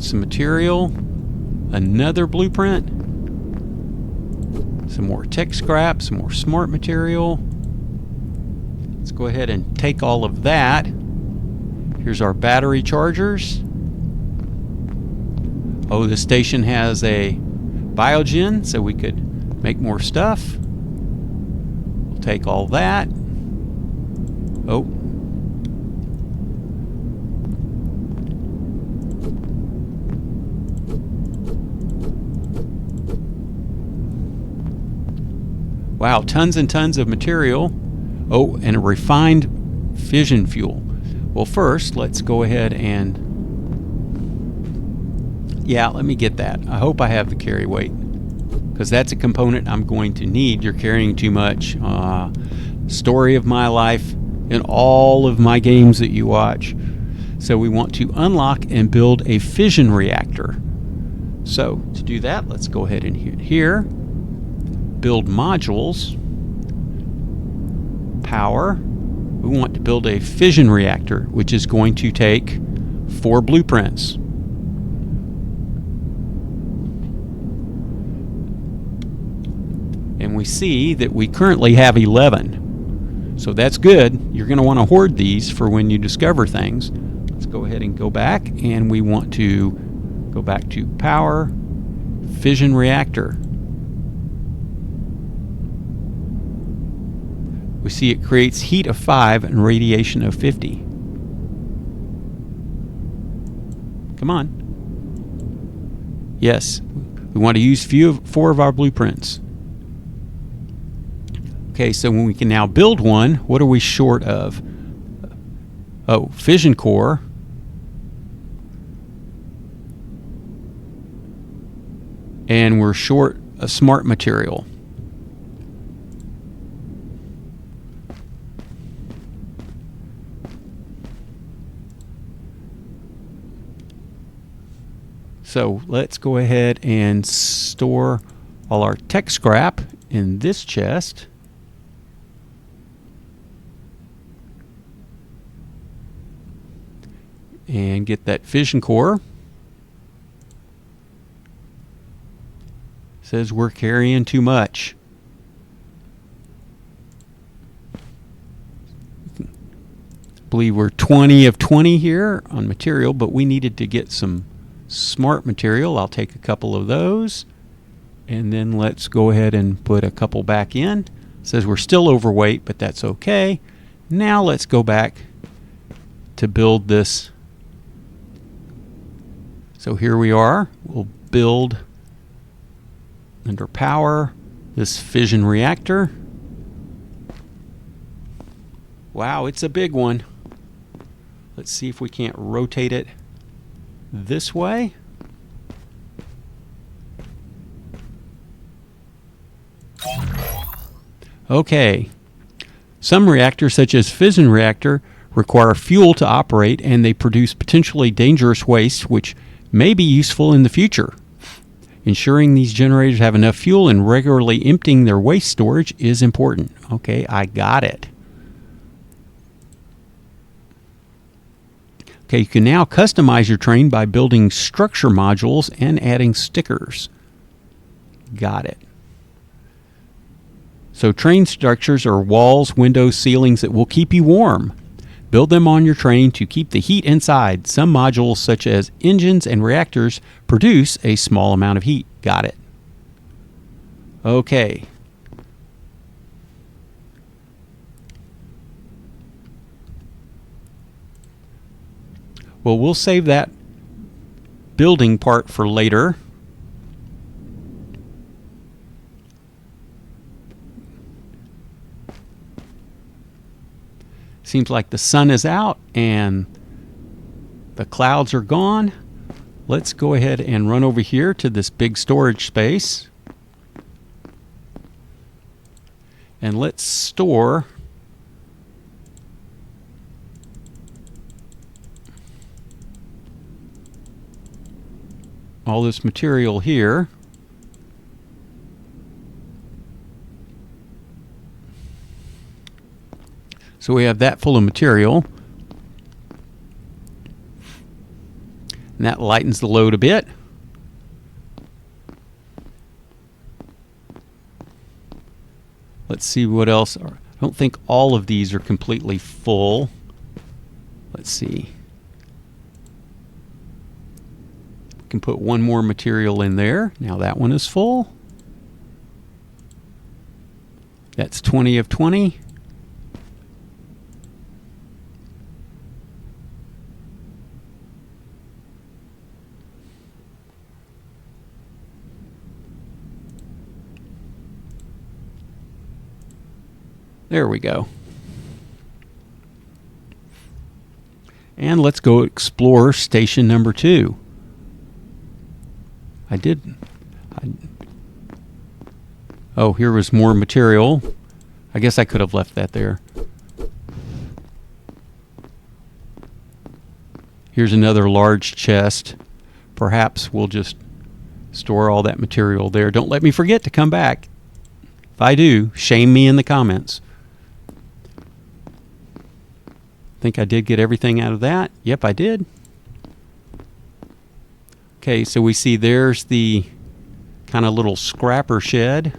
some material, another blueprint, some more tech scrap, some more smart material. Let's go ahead and take all of that. Here's our battery chargers. Oh, the station has a biogen, so we could make more stuff. We'll take all that. Oh. Wow, tons and tons of material. Oh, and a refined fission fuel. Well, first, let's go ahead and... Yeah, let me get that. I hope I have the carry weight, because that's a component I'm going to need. You're carrying too much. Story of my life in all of my games that you watch. So we want to unlock and build a fission reactor. So to do that, let's go ahead and hit here. Build modules, power. We want to build a fission reactor, which is going to take 4 blueprints. And we see that we currently have 11. So that's good. You're going to want to hoard these for when you discover things. Let's go ahead and go back, and we want to go back to power, fission reactor. We see it creates heat of 5 and radiation of 50. Come on. Yes, we want to use 4 of our blueprints. Okay, so when we can now build one, what are we short of? Oh, fission core. And we're short a smart material. So let's go ahead and store all our tech scrap in this chest. And get that fission core. Says we're carrying too much. I believe we're 20 of 20 here on material, but we needed to get some smart material. I'll take a couple of those, and then let's go ahead and put a couple back in. Says we're still overweight, but that's okay. Now let's go back to build this. So here we are. We'll build under power this fission reactor. Wow, it's a big one. Let's see if we can't rotate it this way. Okay. Some reactors, such as fission reactor, require fuel to operate, and they produce potentially dangerous waste, which may be useful in the future. Ensuring these generators have enough fuel and regularly emptying their waste storage is important. Okay, I got it. Okay, you can now customize your train by building structure modules and adding stickers. Got it. So train structures are walls, windows, ceilings that will keep you warm. Build them on your train to keep the heat inside. Some modules, such as engines and reactors, produce a small amount of heat. Got it. Okay. Well, we'll save that building part for later. Seems like the sun is out and the clouds are gone. Let's go ahead and run over here to this big storage space. And let's store all this material here. So we have that full of material. And that lightens the load a bit. Let's see what else. I don't think all of these are completely full. Let's see. We can put one more material in there. Now that one is full. That's 20 of 20. There we go. And let's go explore station number 2. Oh, here was more material. I guess I could have left that there. Here's another large chest. Perhaps we'll just store all that material there. Don't let me forget to come back. If I do, shame me in the comments. Think I did get everything out of that. Yep, I did. Okay, so we see there's the kind of little scrapper shed.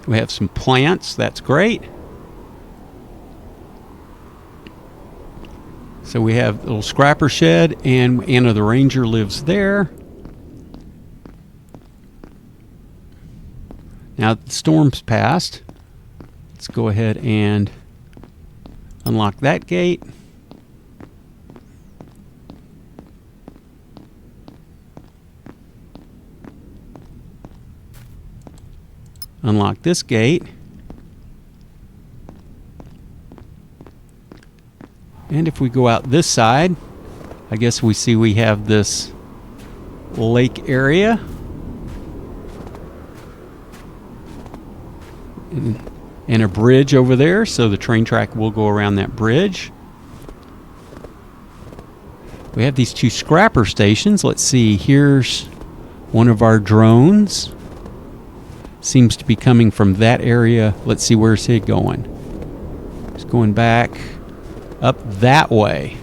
We have some plants. That's great. So we have a little scrapper shed, and Anna the Ranger lives there. Now that the storm's passed, let's go ahead and unlock that gate. Unlock this gate. And if we go out this side, I guess we see we have this lake area. And a bridge over there, so the train track will go around that bridge. We have these two scrapper stations. Let's see, here's one of our drones. Seems to be coming from that area. Let's see, where's he going? He's going back up that way.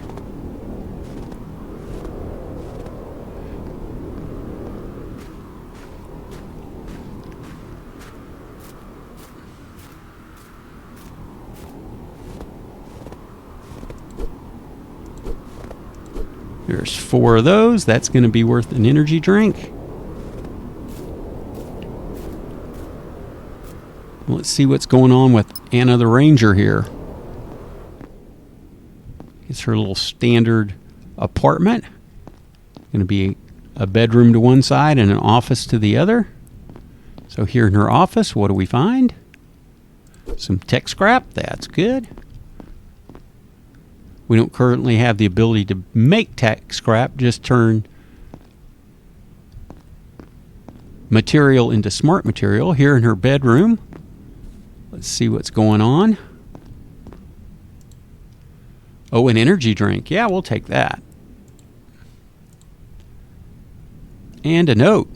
There's 4 of those. That's going to be worth an energy drink. Let's see what's going on with Anna the Ranger here. It's her little standard apartment. Going to be a bedroom to one side and an office to the other. So here in her office, what do we find? Some tech scrap. That's good. We don't currently have the ability to make tech scrap, just turn material into smart material. Here in her bedroom, let's see what's going on. Oh, an energy drink. Yeah, we'll take that. And a note.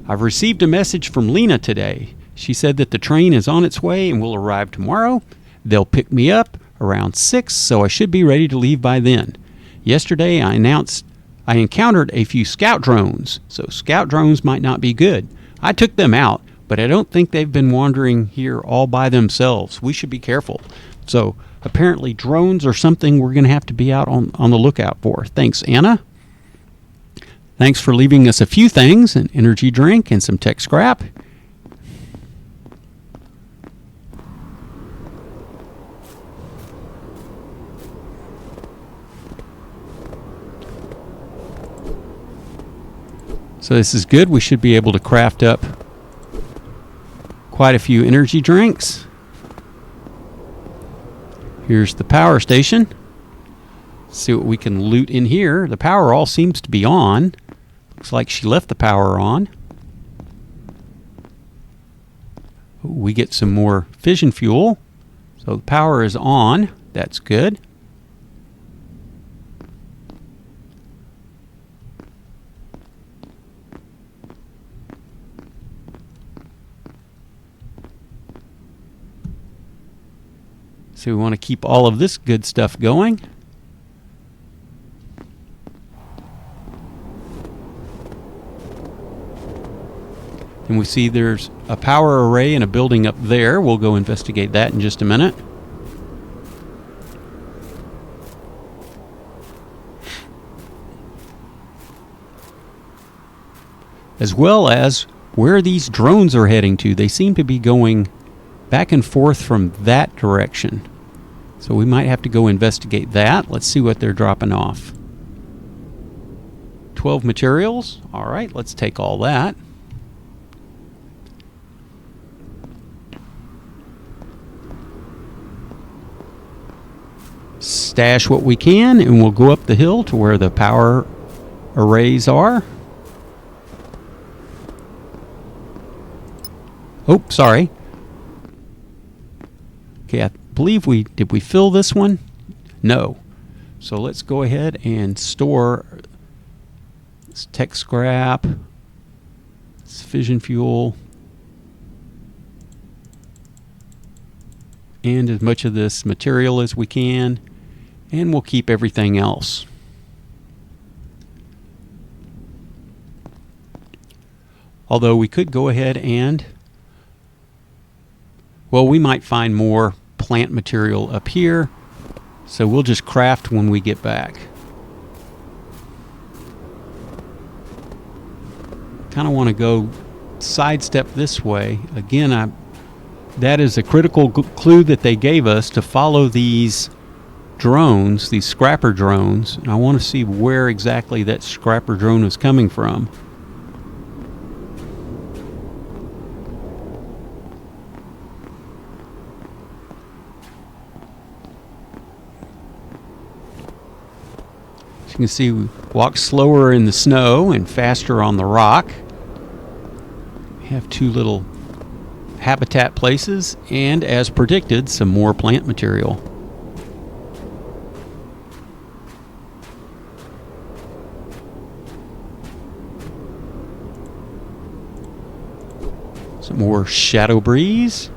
I've received a message from Lena today. She said that the train is on its way and will arrive tomorrow. They'll pick me up around 6, so I should be ready to leave by then. Yesterday I encountered a few scout drones, so scout drones might not be good. I took them out, but I don't think they've been wandering here all by themselves. We should be careful. So apparently drones are something we're going to have to be out on the lookout for. Thanks, Anna. Thanks for leaving us a few things, an energy drink and some tech scrap. So this is good. We should be able to craft up quite a few energy drinks. Here's the power station. Let's see what we can loot in here. The power all seems to be on. Looks like she left the power on. We get some more fission fuel. So the power is on. That's good. So we want to keep all of this good stuff going. And we see there's a power array in a building up there. We'll go investigate that in just a minute. As well as where these drones are heading to. They seem to be going back and forth from that direction. So we might have to go investigate that. Let's see what they're dropping off. 12 materials. All right, let's take all that. Stash what we can, and we'll go up the hill to where the power arrays are. Oh, sorry. Okay, I believe did we fill this one? No. So let's go ahead and store this tech scrap, this fission fuel, and as much of this material as we can, and we'll keep everything else. Although we could go ahead and, well, we might find more plant material up here, so we'll just craft when we get back. Kind of want to go sidestep this way. Again, that is a critical clue that they gave us to follow these drones, these scrapper drones. And I want to see where exactly that scrapper drone is coming from. As you can see, we walk slower in the snow and faster on the rock. We have two little habitat places, and as predicted, some more plant material. Some more shadow breeze.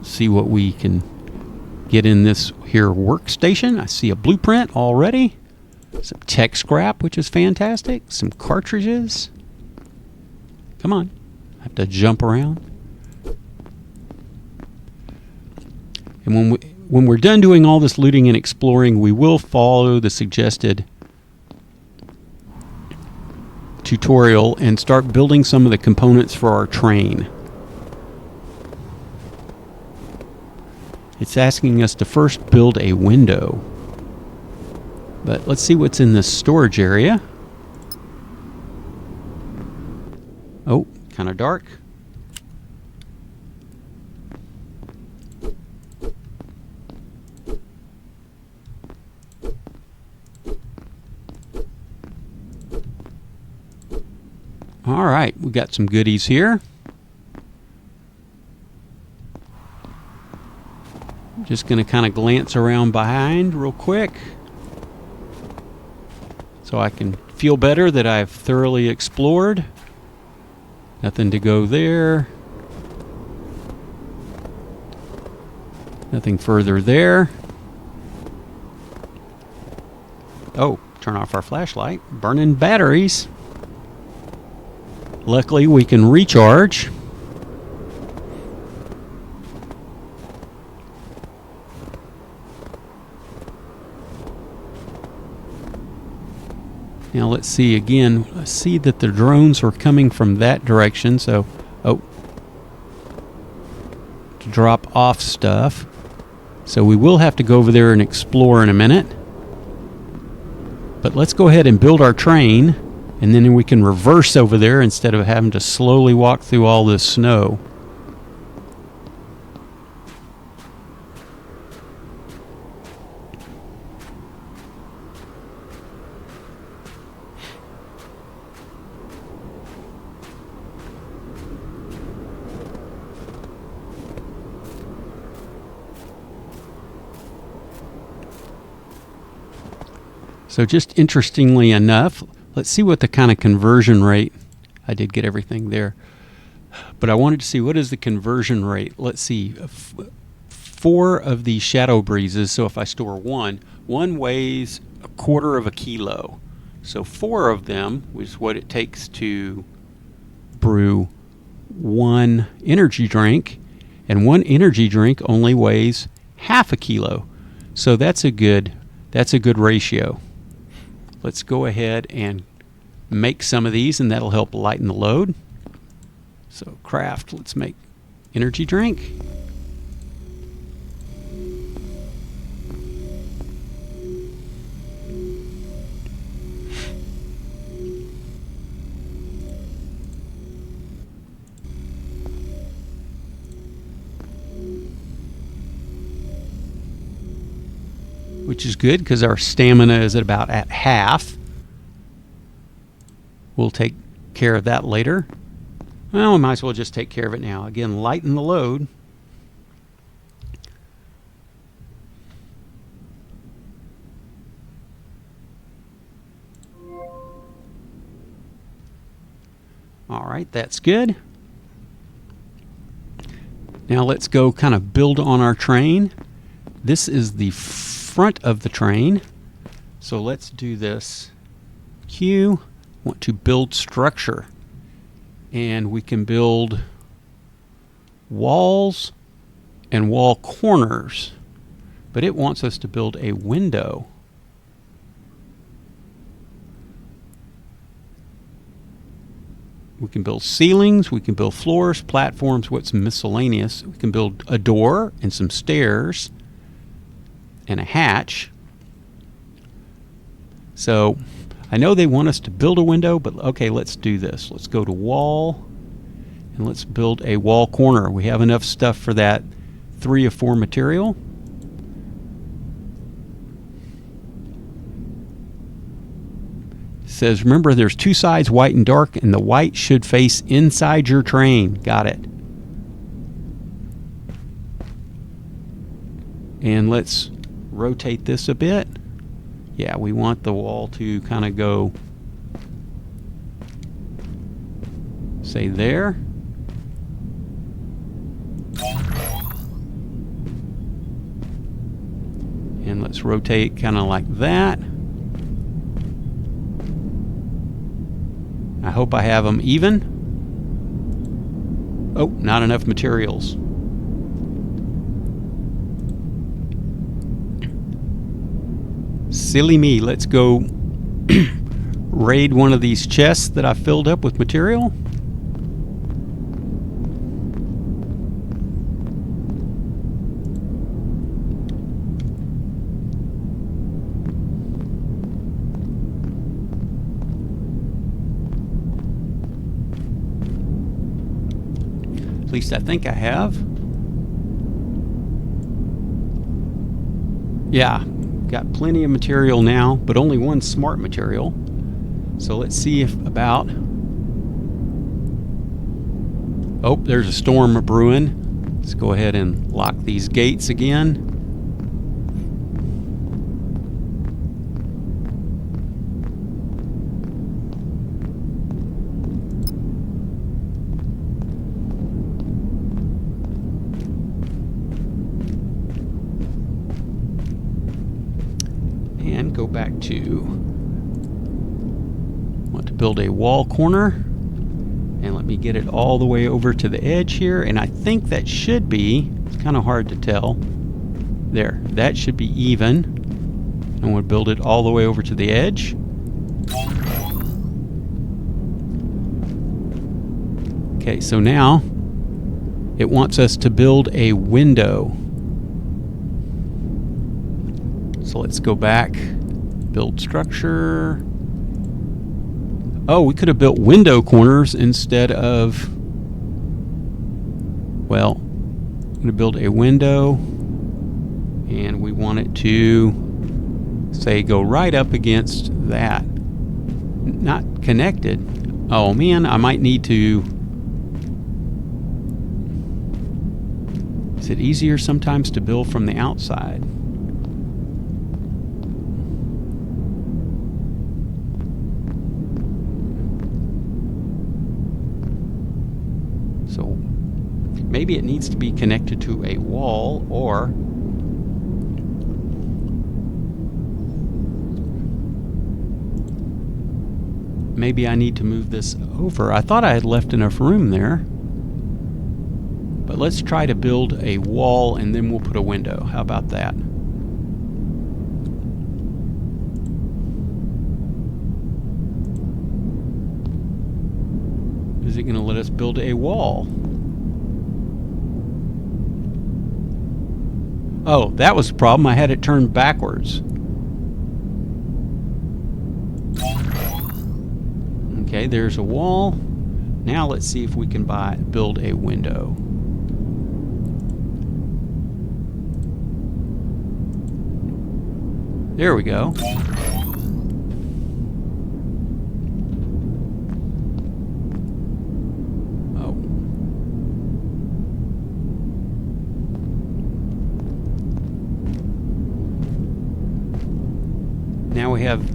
See what we can get in this here workstation. I see a blueprint already. Some tech scrap, which is fantastic. Some cartridges. Come on. I have to jump around. And when we're done doing all this looting and exploring, we will follow the suggested tutorial and start building some of the components for our train. It's asking us to first build a window. But let's see what's in this storage area. Oh, kind of dark. All right, we got some goodies here. Just going to kind of glance around behind real quick so I can feel better that I've thoroughly explored. Nothing to go there. Nothing further there. Oh, turn off our flashlight. Burning batteries. Luckily, we can recharge. Now let's see again. I see that the drones are coming from that direction, so to drop off stuff. So we will have to go over there and explore in a minute. But let's go ahead and build our train, and then we can reverse over there instead of having to slowly walk through all this snow. So just interestingly enough, let's see what the kind of conversion rate, I did get everything there, but I wanted to see what is the conversion rate. Let's see, 4 of these shadow breezes, so if I store one weighs 1/4 kilo. So 4 of them is what it takes to brew 1 energy drink, and 1 energy drink only weighs 1/2 kilo. So that's a good ratio. Let's go ahead and make some of these, and that'll help lighten the load. So craft, let's make energy drink. Which is good because our stamina is at about at half. We'll take care of that later. Well, we might as well just take care of it now. Again, lighten the load. All right, that's good. Now let's go kind of build on our train. This is the front of the train. So let's do this. Q, want to build structure. And we can build walls and wall corners. But it wants us to build a window. We can build ceilings, we can build floors, platforms, what's miscellaneous. We can build a door and some stairs and a hatch. So I know they want us to build a window, but okay, let's do this. Let's go to wall and let's build a wall corner. We have enough stuff for that 3 of 4 material. It says, remember there's 2 sides, white and dark, and the white should face inside your train. Got it. And let's rotate this a bit. Yeah, we want the wall to kind of go, say, there. And let's rotate kind of like that. I hope I have them even. Oh, not enough materials. Silly me. Let's go raid one of these chests that I filled up with material. At least I think I have. Yeah, got plenty of material now, but only one smart material. So let's see if about... Oh, there's a storm brewing. Let's go ahead and lock these gates again. And go back to, want to build a wall corner, and let me get it all the way over to the edge here, and I think that should be, it's kind of hard to tell, there, that should be even. And we'll build it all the way over to the edge. Okay, so now it wants us to build a window. So let's go back, build structure. Oh, we could have built window corners instead of, well, I'm going to build a window, and we want it to, say, go right up against that. Not connected. Oh man, I might need to, is it easier sometimes to build from the outside? So maybe it needs to be connected to a wall, or maybe I need to move this over. I thought I had left enough room there. But let's try to build a wall and then we'll put a window. How about that? Is it going to let us build a wall? Oh, that was the problem. I had it turned backwards. Okay, there's a wall. Now let's see if we can build a window. There we go. Oh. Now we have,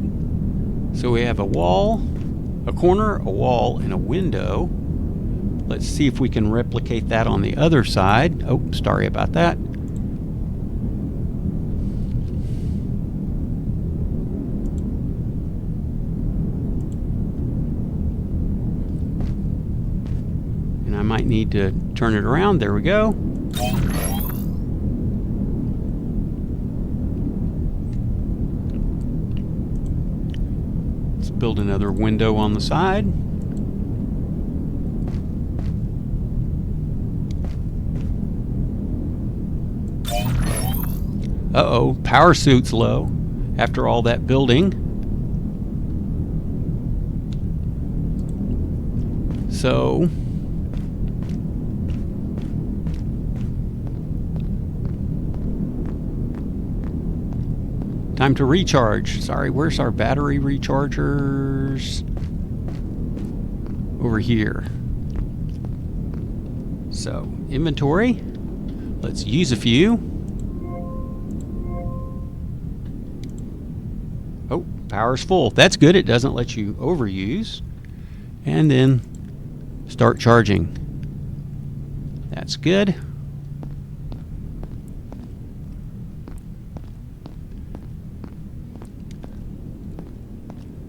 so we have a wall, a corner, a wall, and a window. Let's see if we can replicate that on the other side. Oh, sorry about that. And I might need to turn it around. There we go. Let's build another window on the side. Uh-oh, power suit's low after all that building. So time to recharge. Sorry, where's our battery rechargers? Over here. So, inventory. Let's use a few. Oh, power's full. That's good. It doesn't let you overuse. And then start charging. That's good.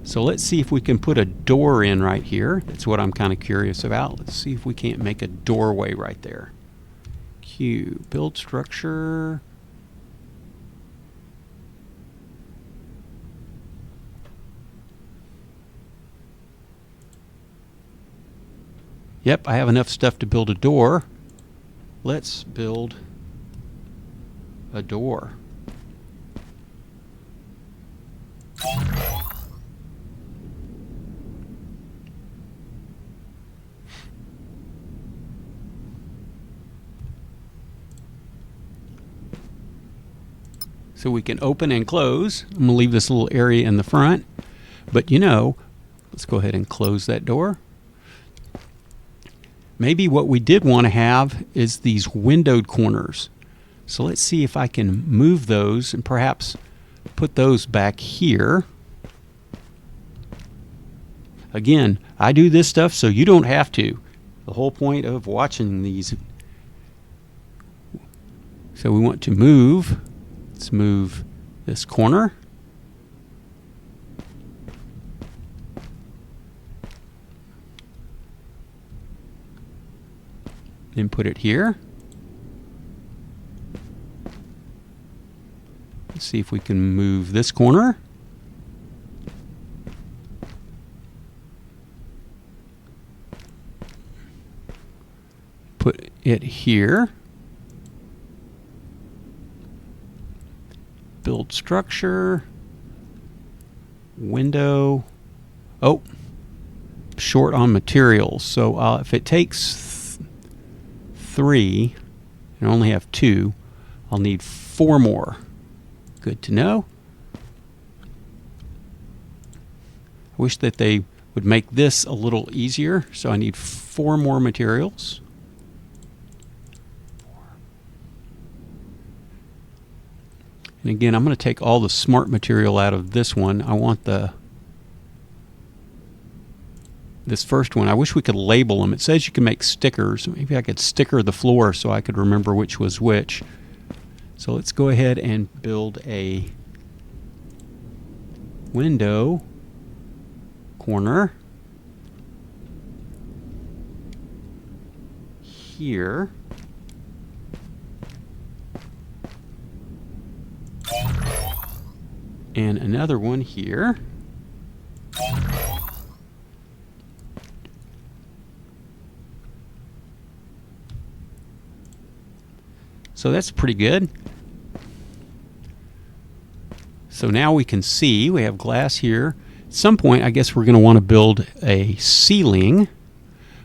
So let's see if we can put a door in right here. That's what I'm kind of curious about. Let's see if we can't make a doorway right there. Q, build structure. Yep, I have enough stuff to build a door. Let's build a door. So we can open and close. I'm going to leave this little area in the front. But you know, let's go ahead and close that door. Maybe what we did want to have is these windowed corners. So let's see if I can move those and perhaps put those back here. Again, I do this stuff so you don't have to. The whole point of watching these. So we want to move. Let's move this corner. Then put it here. Let's see if we can move this corner. Put it here. Build structure. Window. Oh, short on materials. So if it takes 3 and I only have 2, I'll need 4 more. Good to know. I wish that they would make this a little easier, so I need 4 more materials. And again, I'm going to take all the smart material out of this one. I want this first one. I wish we could label them. It says you can make stickers. Maybe I could sticker the floor so I could remember which was which. So let's go ahead and build a window corner here. And another one here. So that's pretty good. So now we can see we have glass here. At some point, I guess we're going to want to build a ceiling.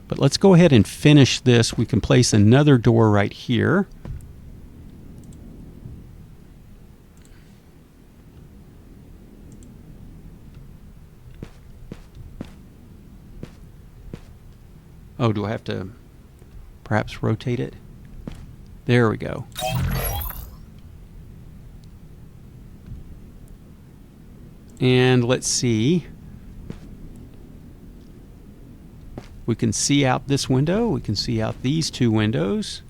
But let's go ahead and finish this. We can place another door right here. Oh, do I have to perhaps rotate it? There we go. And let's see. We can see out this window. We can see out these 2 windows.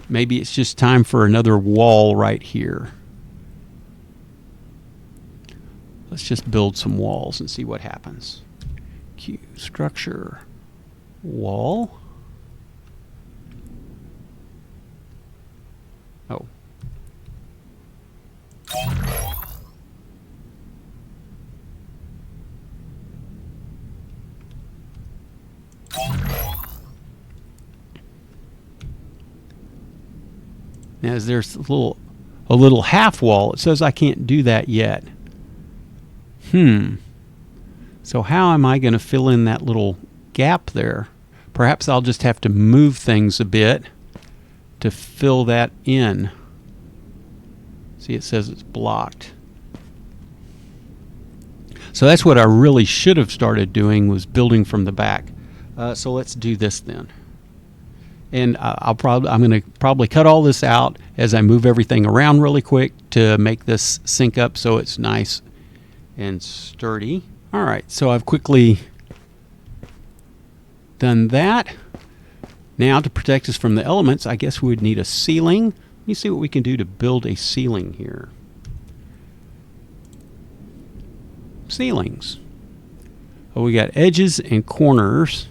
Maybe it's just time for another wall right here. Let's just build some walls and see what happens. Q, structure, wall. Oh. Now there's a little half wall. It says I can't do that yet. So how am I going to fill in that little gap there? Perhaps I'll just have to move things a bit to fill that in. See, it says it's blocked. So that's what I really should have started doing, was building from the back. So let's do this then. And I'm going to probably cut all this out as I move everything around really quick to make this sync up so it's nice and sturdy. All right, so I've quickly done that. Now, to protect us from the elements, I guess we would need a ceiling. Let me see what we can do to build a ceiling here. Ceilings. Oh, we got edges and corners,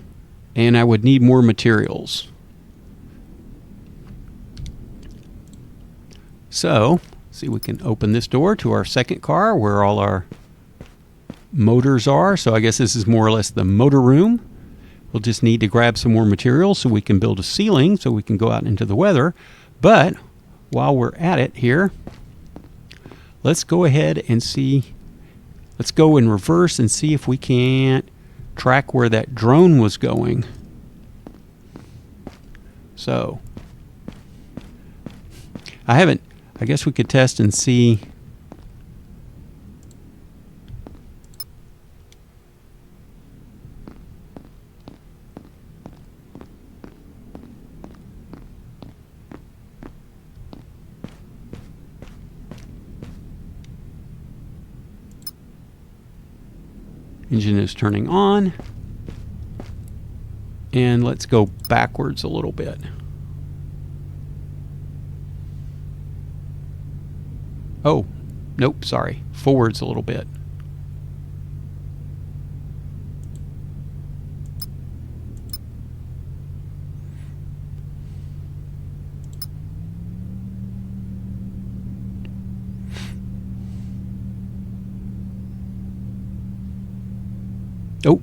and I would need more materials. So, see, we can open this door to our second car where all our motors are. So I guess this is more or less the motor room. We'll just need to grab some more materials so we can build a ceiling so we can go out into the weather. But while we're at it here, let's go ahead and see. Let's go in reverse and see if we can't track where that drone was going. So I guess we could test and see. Engine is turning on. And let's go backwards a little bit. Oh, nope, sorry. Forwards a little bit. Oh,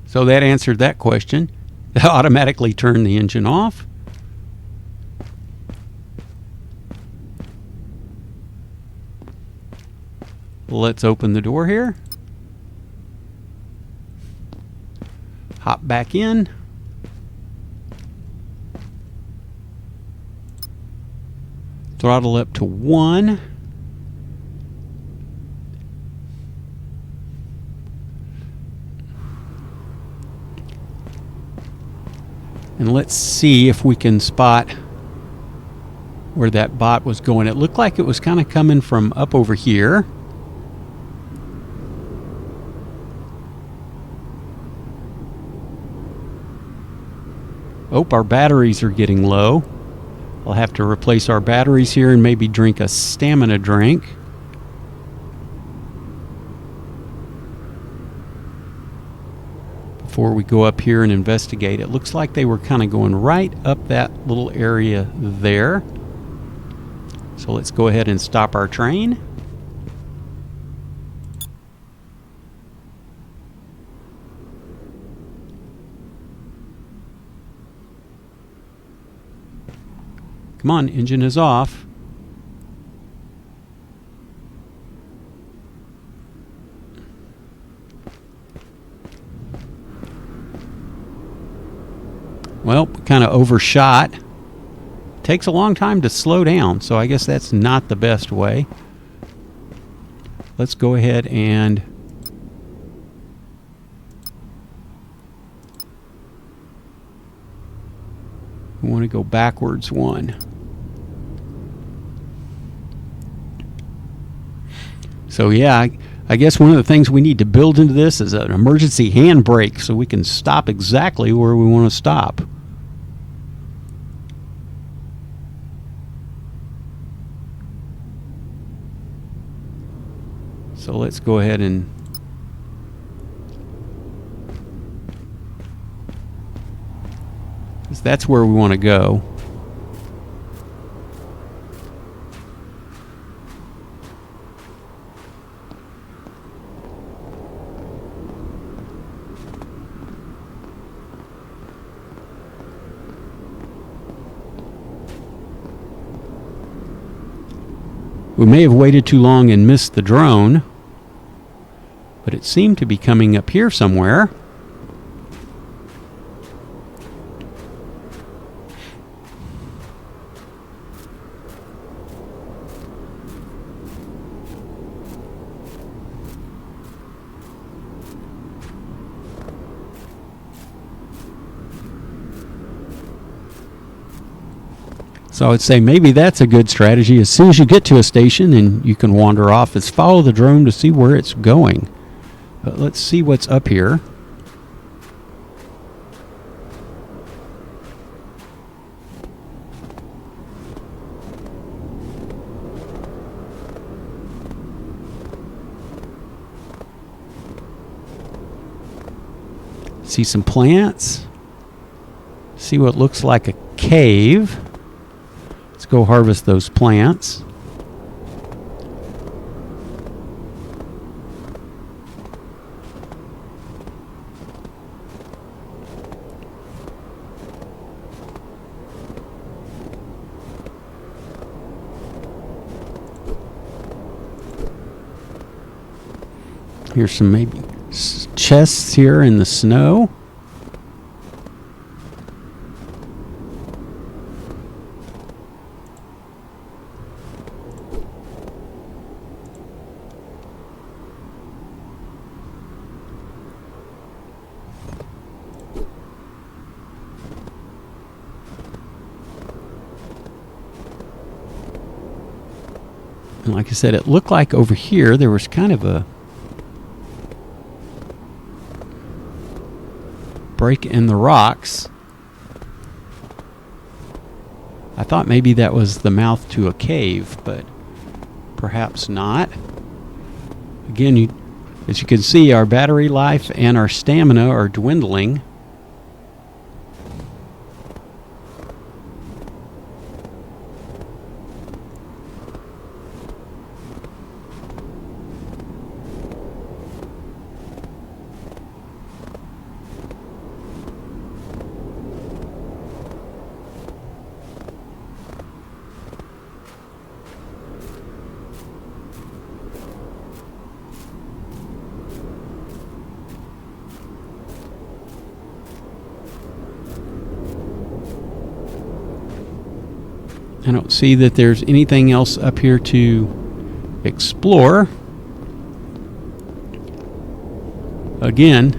so that answered that question. That automatically turned the engine off. Let's open the door here. Hop back in. Throttle up to 1. And let's see if we can spot where that bot was going. It looked like it was kind of coming from up over here. Oh, our batteries are getting low. I'll have to replace our batteries here and maybe drink a stamina drink. Before we go up here and investigate. It looks like they were kind of going right up that little area there. So let's go ahead and stop our train. Come on, engine is off. Well, kind of overshot. Takes a long time to slow down, so I guess that's not the best way. Let's go ahead and we want to go backwards 1. So yeah, I guess one of the things we need to build into this is an emergency handbrake so we can stop exactly where we want to stop. So let's go ahead and that's where we want to go. We may have waited too long and missed the drone, but it seemed to be coming up here somewhere. So I would say maybe that's a good strategy. As soon as you get to a station and you can wander off, is follow the drone to see where it's going. But let's see what's up here. See some plants. See what looks like a cave. Let's go harvest those plants. Here's some maybe chests here in the snow. And like I said, it looked like over here there was kind of a break in the rocks. I thought maybe that was the mouth to a cave, but perhaps not. Again, as you can see, our battery life and our stamina are dwindling. I don't see that there's anything else up here to explore. Again,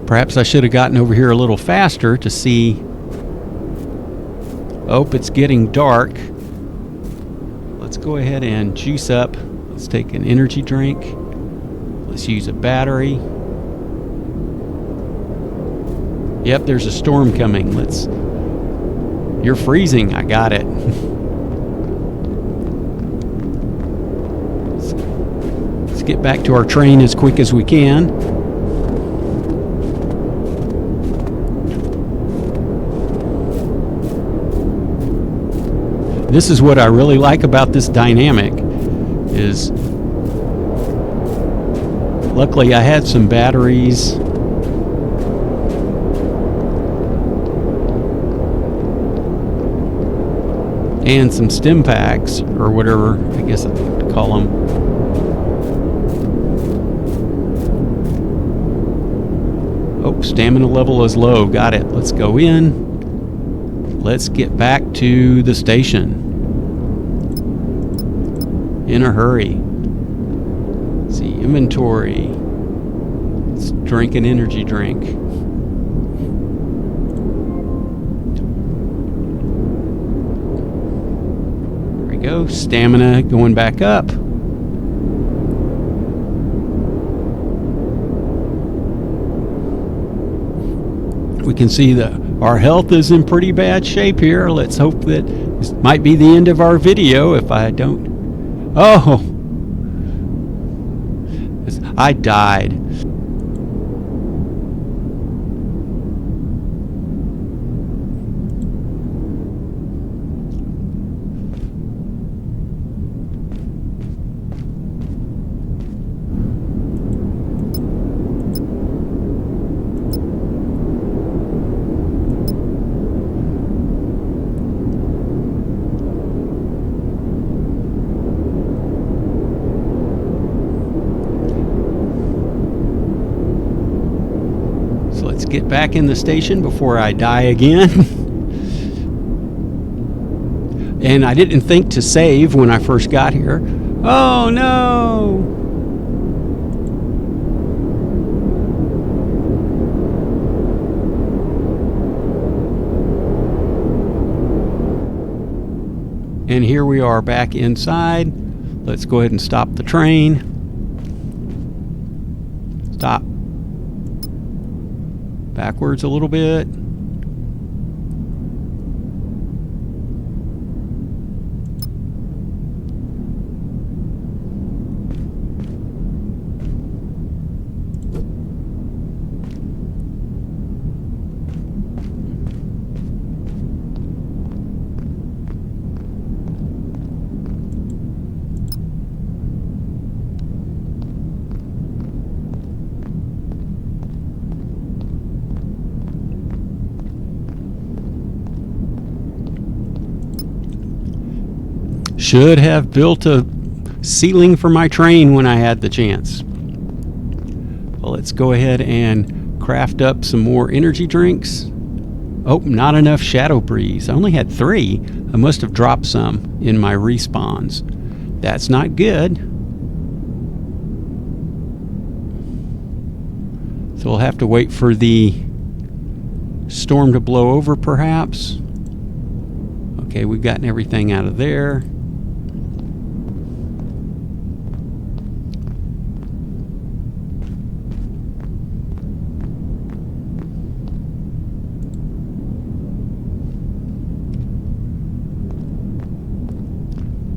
perhaps I should have gotten over here a little faster to see. Oh, it's getting dark. Let's go ahead and juice up. Let's take an energy drink. Let's use a battery. Yep, there's a storm coming. You're freezing. I got it. Let's get back to our train as quick as we can. This is what I really like about this dynamic is luckily I had some batteries. And some stim packs, or whatever, I guess I could call them. Oh, stamina level is low. Got it. Let's go in. Let's get back to the station. In a hurry. Let's see, inventory. Let's drink an energy drink. Go. Stamina going back up. We can see that our health is in pretty bad shape here. Let's hope that this might be the end of our video if I don't. Oh! I died. get back in the station before I die again. And I didn't think to save when I first got here. Oh no! And here we are back inside. Let's go ahead and stop the train. Stop. Backwards a little bit. Should have built a ceiling for my train when I had the chance. Well, let's go ahead and craft up some more energy drinks. Oh, not enough Shadow Breeze. I only had 3. I must have dropped some in my respawns. That's not good. So we'll have to wait for the storm to blow over, perhaps. Okay, we've gotten everything out of there.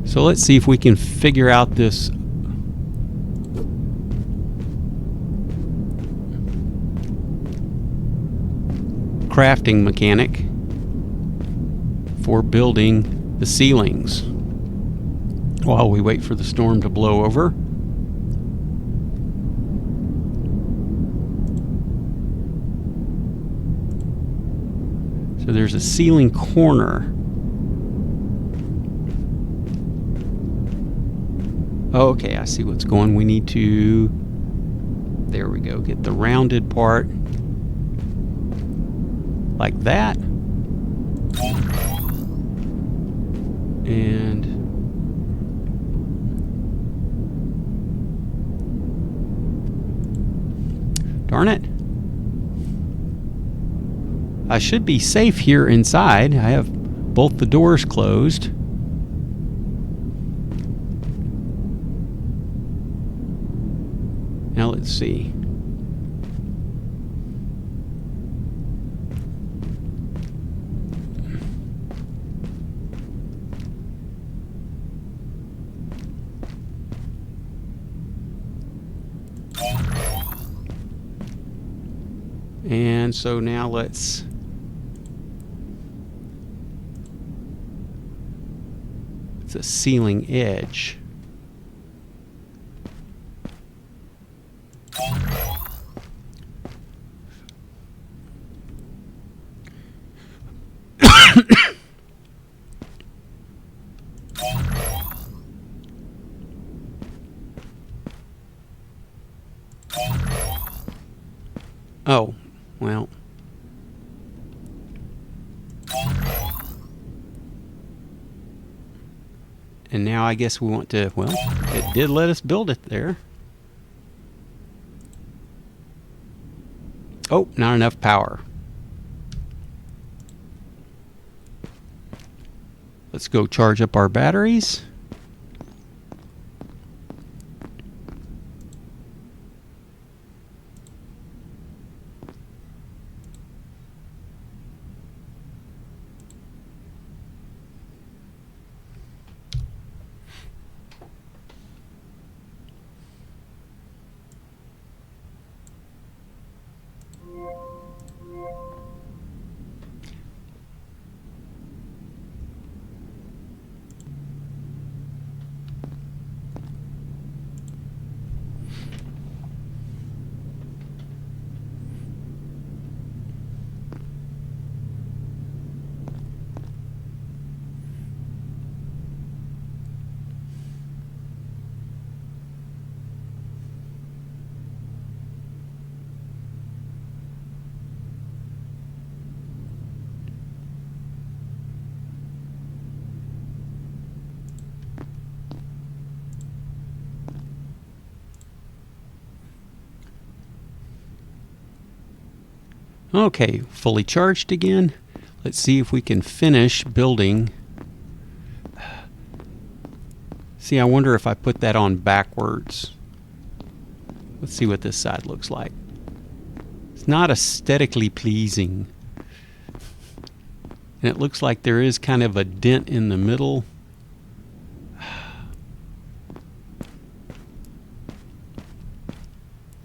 So let's see if we can figure out this crafting mechanic for building the ceilings while we wait for the storm to blow over. So there's a ceiling corner. Okay, I see what's going. We need to, there we go, get the rounded part like that. And darn it. I should be safe here inside. I have both the doors closed. Now let's see. And so now let's it's a ceiling edge. Oh, well. And now I guess we want to, well, it did let us build it there. Oh, not enough power. Let's go charge up our batteries. Okay, fully charged again. Let's see if we can finish building. See, I wonder if I put that on backwards. Let's see what this side looks like. It's not aesthetically pleasing. And it looks like there is kind of a dent in the middle.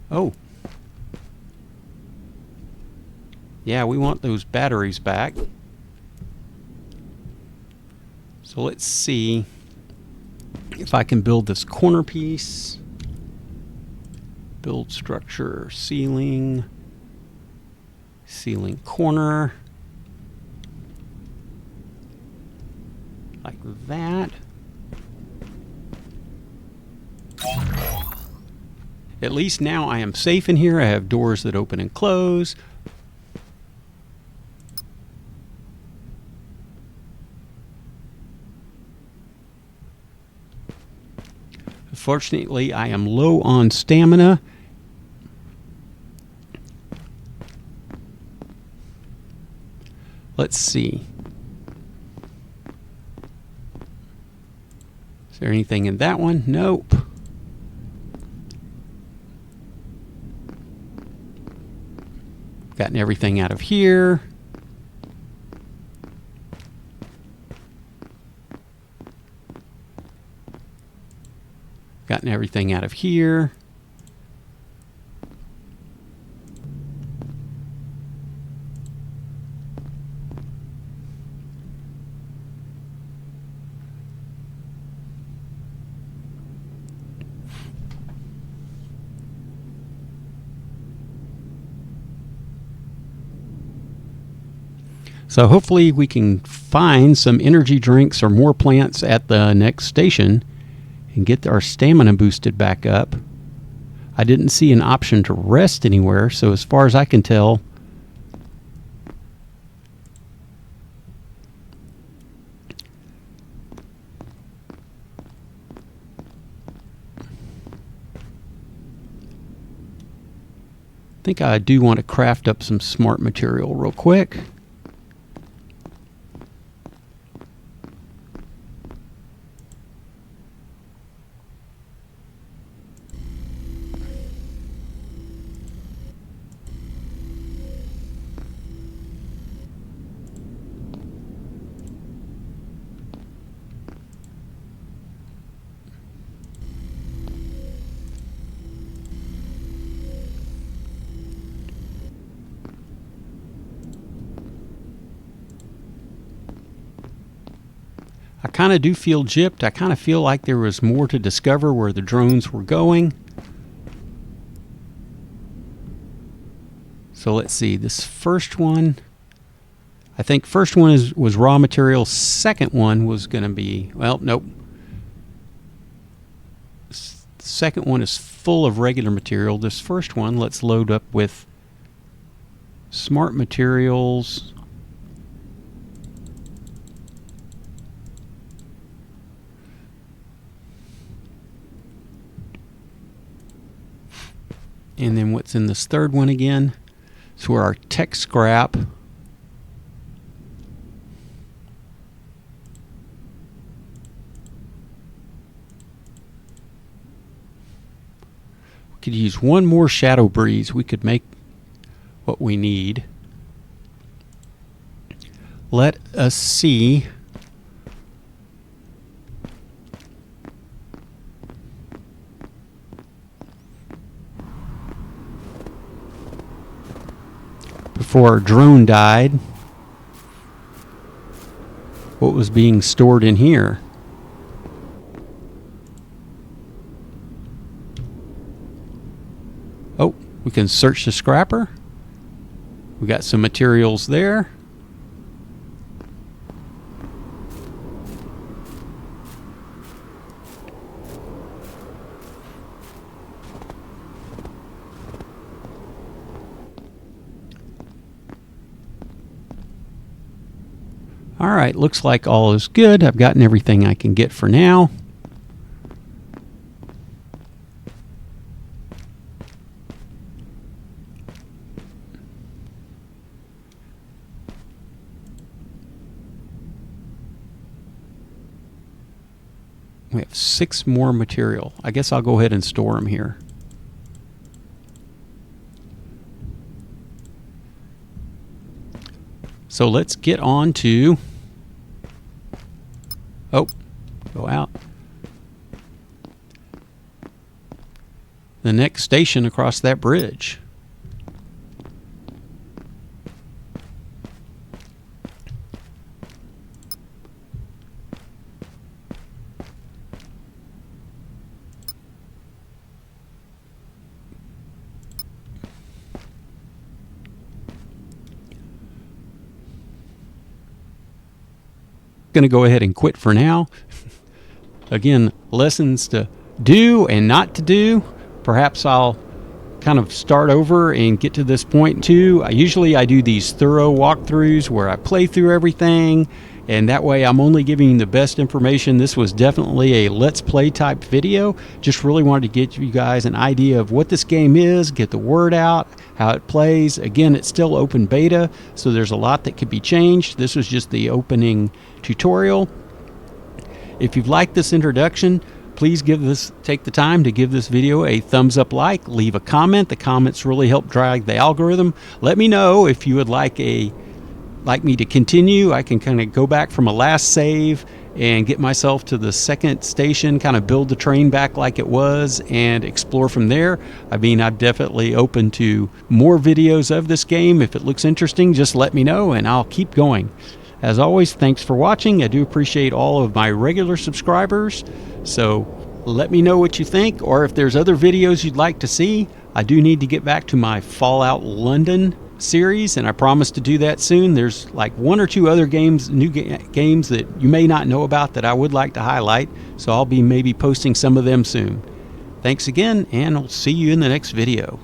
Oh. Yeah, we want those batteries back. So let's see if I can build this corner piece. Build structure, ceiling, ceiling corner. Like that. At least now I am safe in here. I have doors that open and close. Fortunately, I am low on stamina. Let's see. Is there anything in that one? Nope. Gotten everything out of here. Gotten everything out of here. So hopefully we can find some energy drinks or more plants at the next station and get our stamina boosted back up. I didn't see an option to rest anywhere, so as far as I can tell, I think I do want to craft up some smart material real quick. I kind of do feel gypped. I kind of feel like there was more to discover where the drones were going. So let's see. This first one, I think first one was raw material. Second one was going to be, well, nope. Second one is full of regular material. This first one, let's load up with smart materials. And then what's in this third one again? So our tech scrap. We could use one more shadow breeze. We could make what we need. Let us see. Before our drone died, what was being stored in here? Oh, we can search the scrapper. We got some materials there. All right, looks like all is good. I've gotten everything I can get for now. We have 6 more material. I guess I'll go ahead and store them here. So let's get on to, oh, go out. The next station across that bridge. Going to go ahead and quit for now. Again, lessons to do and not to do. Perhaps I'll kind of start over and get to this point too. Usually I do these thorough walkthroughs where I play through everything, and that way I'm only giving you the best information. This was definitely a let's play type video. Just really wanted to get you guys an idea of what this game is, get the word out, how it plays. Again, it's still open beta, so there's a lot that could be changed. This was just the opening tutorial. If you've liked this introduction, please take the time to give this video a thumbs up, leave a comment. The comments really help drive the algorithm. Let me know if you would like me to continue. I can kind of go back from a last save and get myself to the second station, kind of build the train back like it was and explore from there. I mean, I'm definitely open to more videos of this game. If it looks interesting, just let me know and I'll keep going. As always, thanks for watching. I do appreciate all of my regular subscribers. So let me know what you think, or if there's other videos you'd like to see. I do need to get back to my Fallout London series, and I promise to do that soon. There's like 1 or 2 other games, new games that you may not know about that I would like to highlight. So I'll be maybe posting some of them soon. Thanks again, and I'll see you in the next video.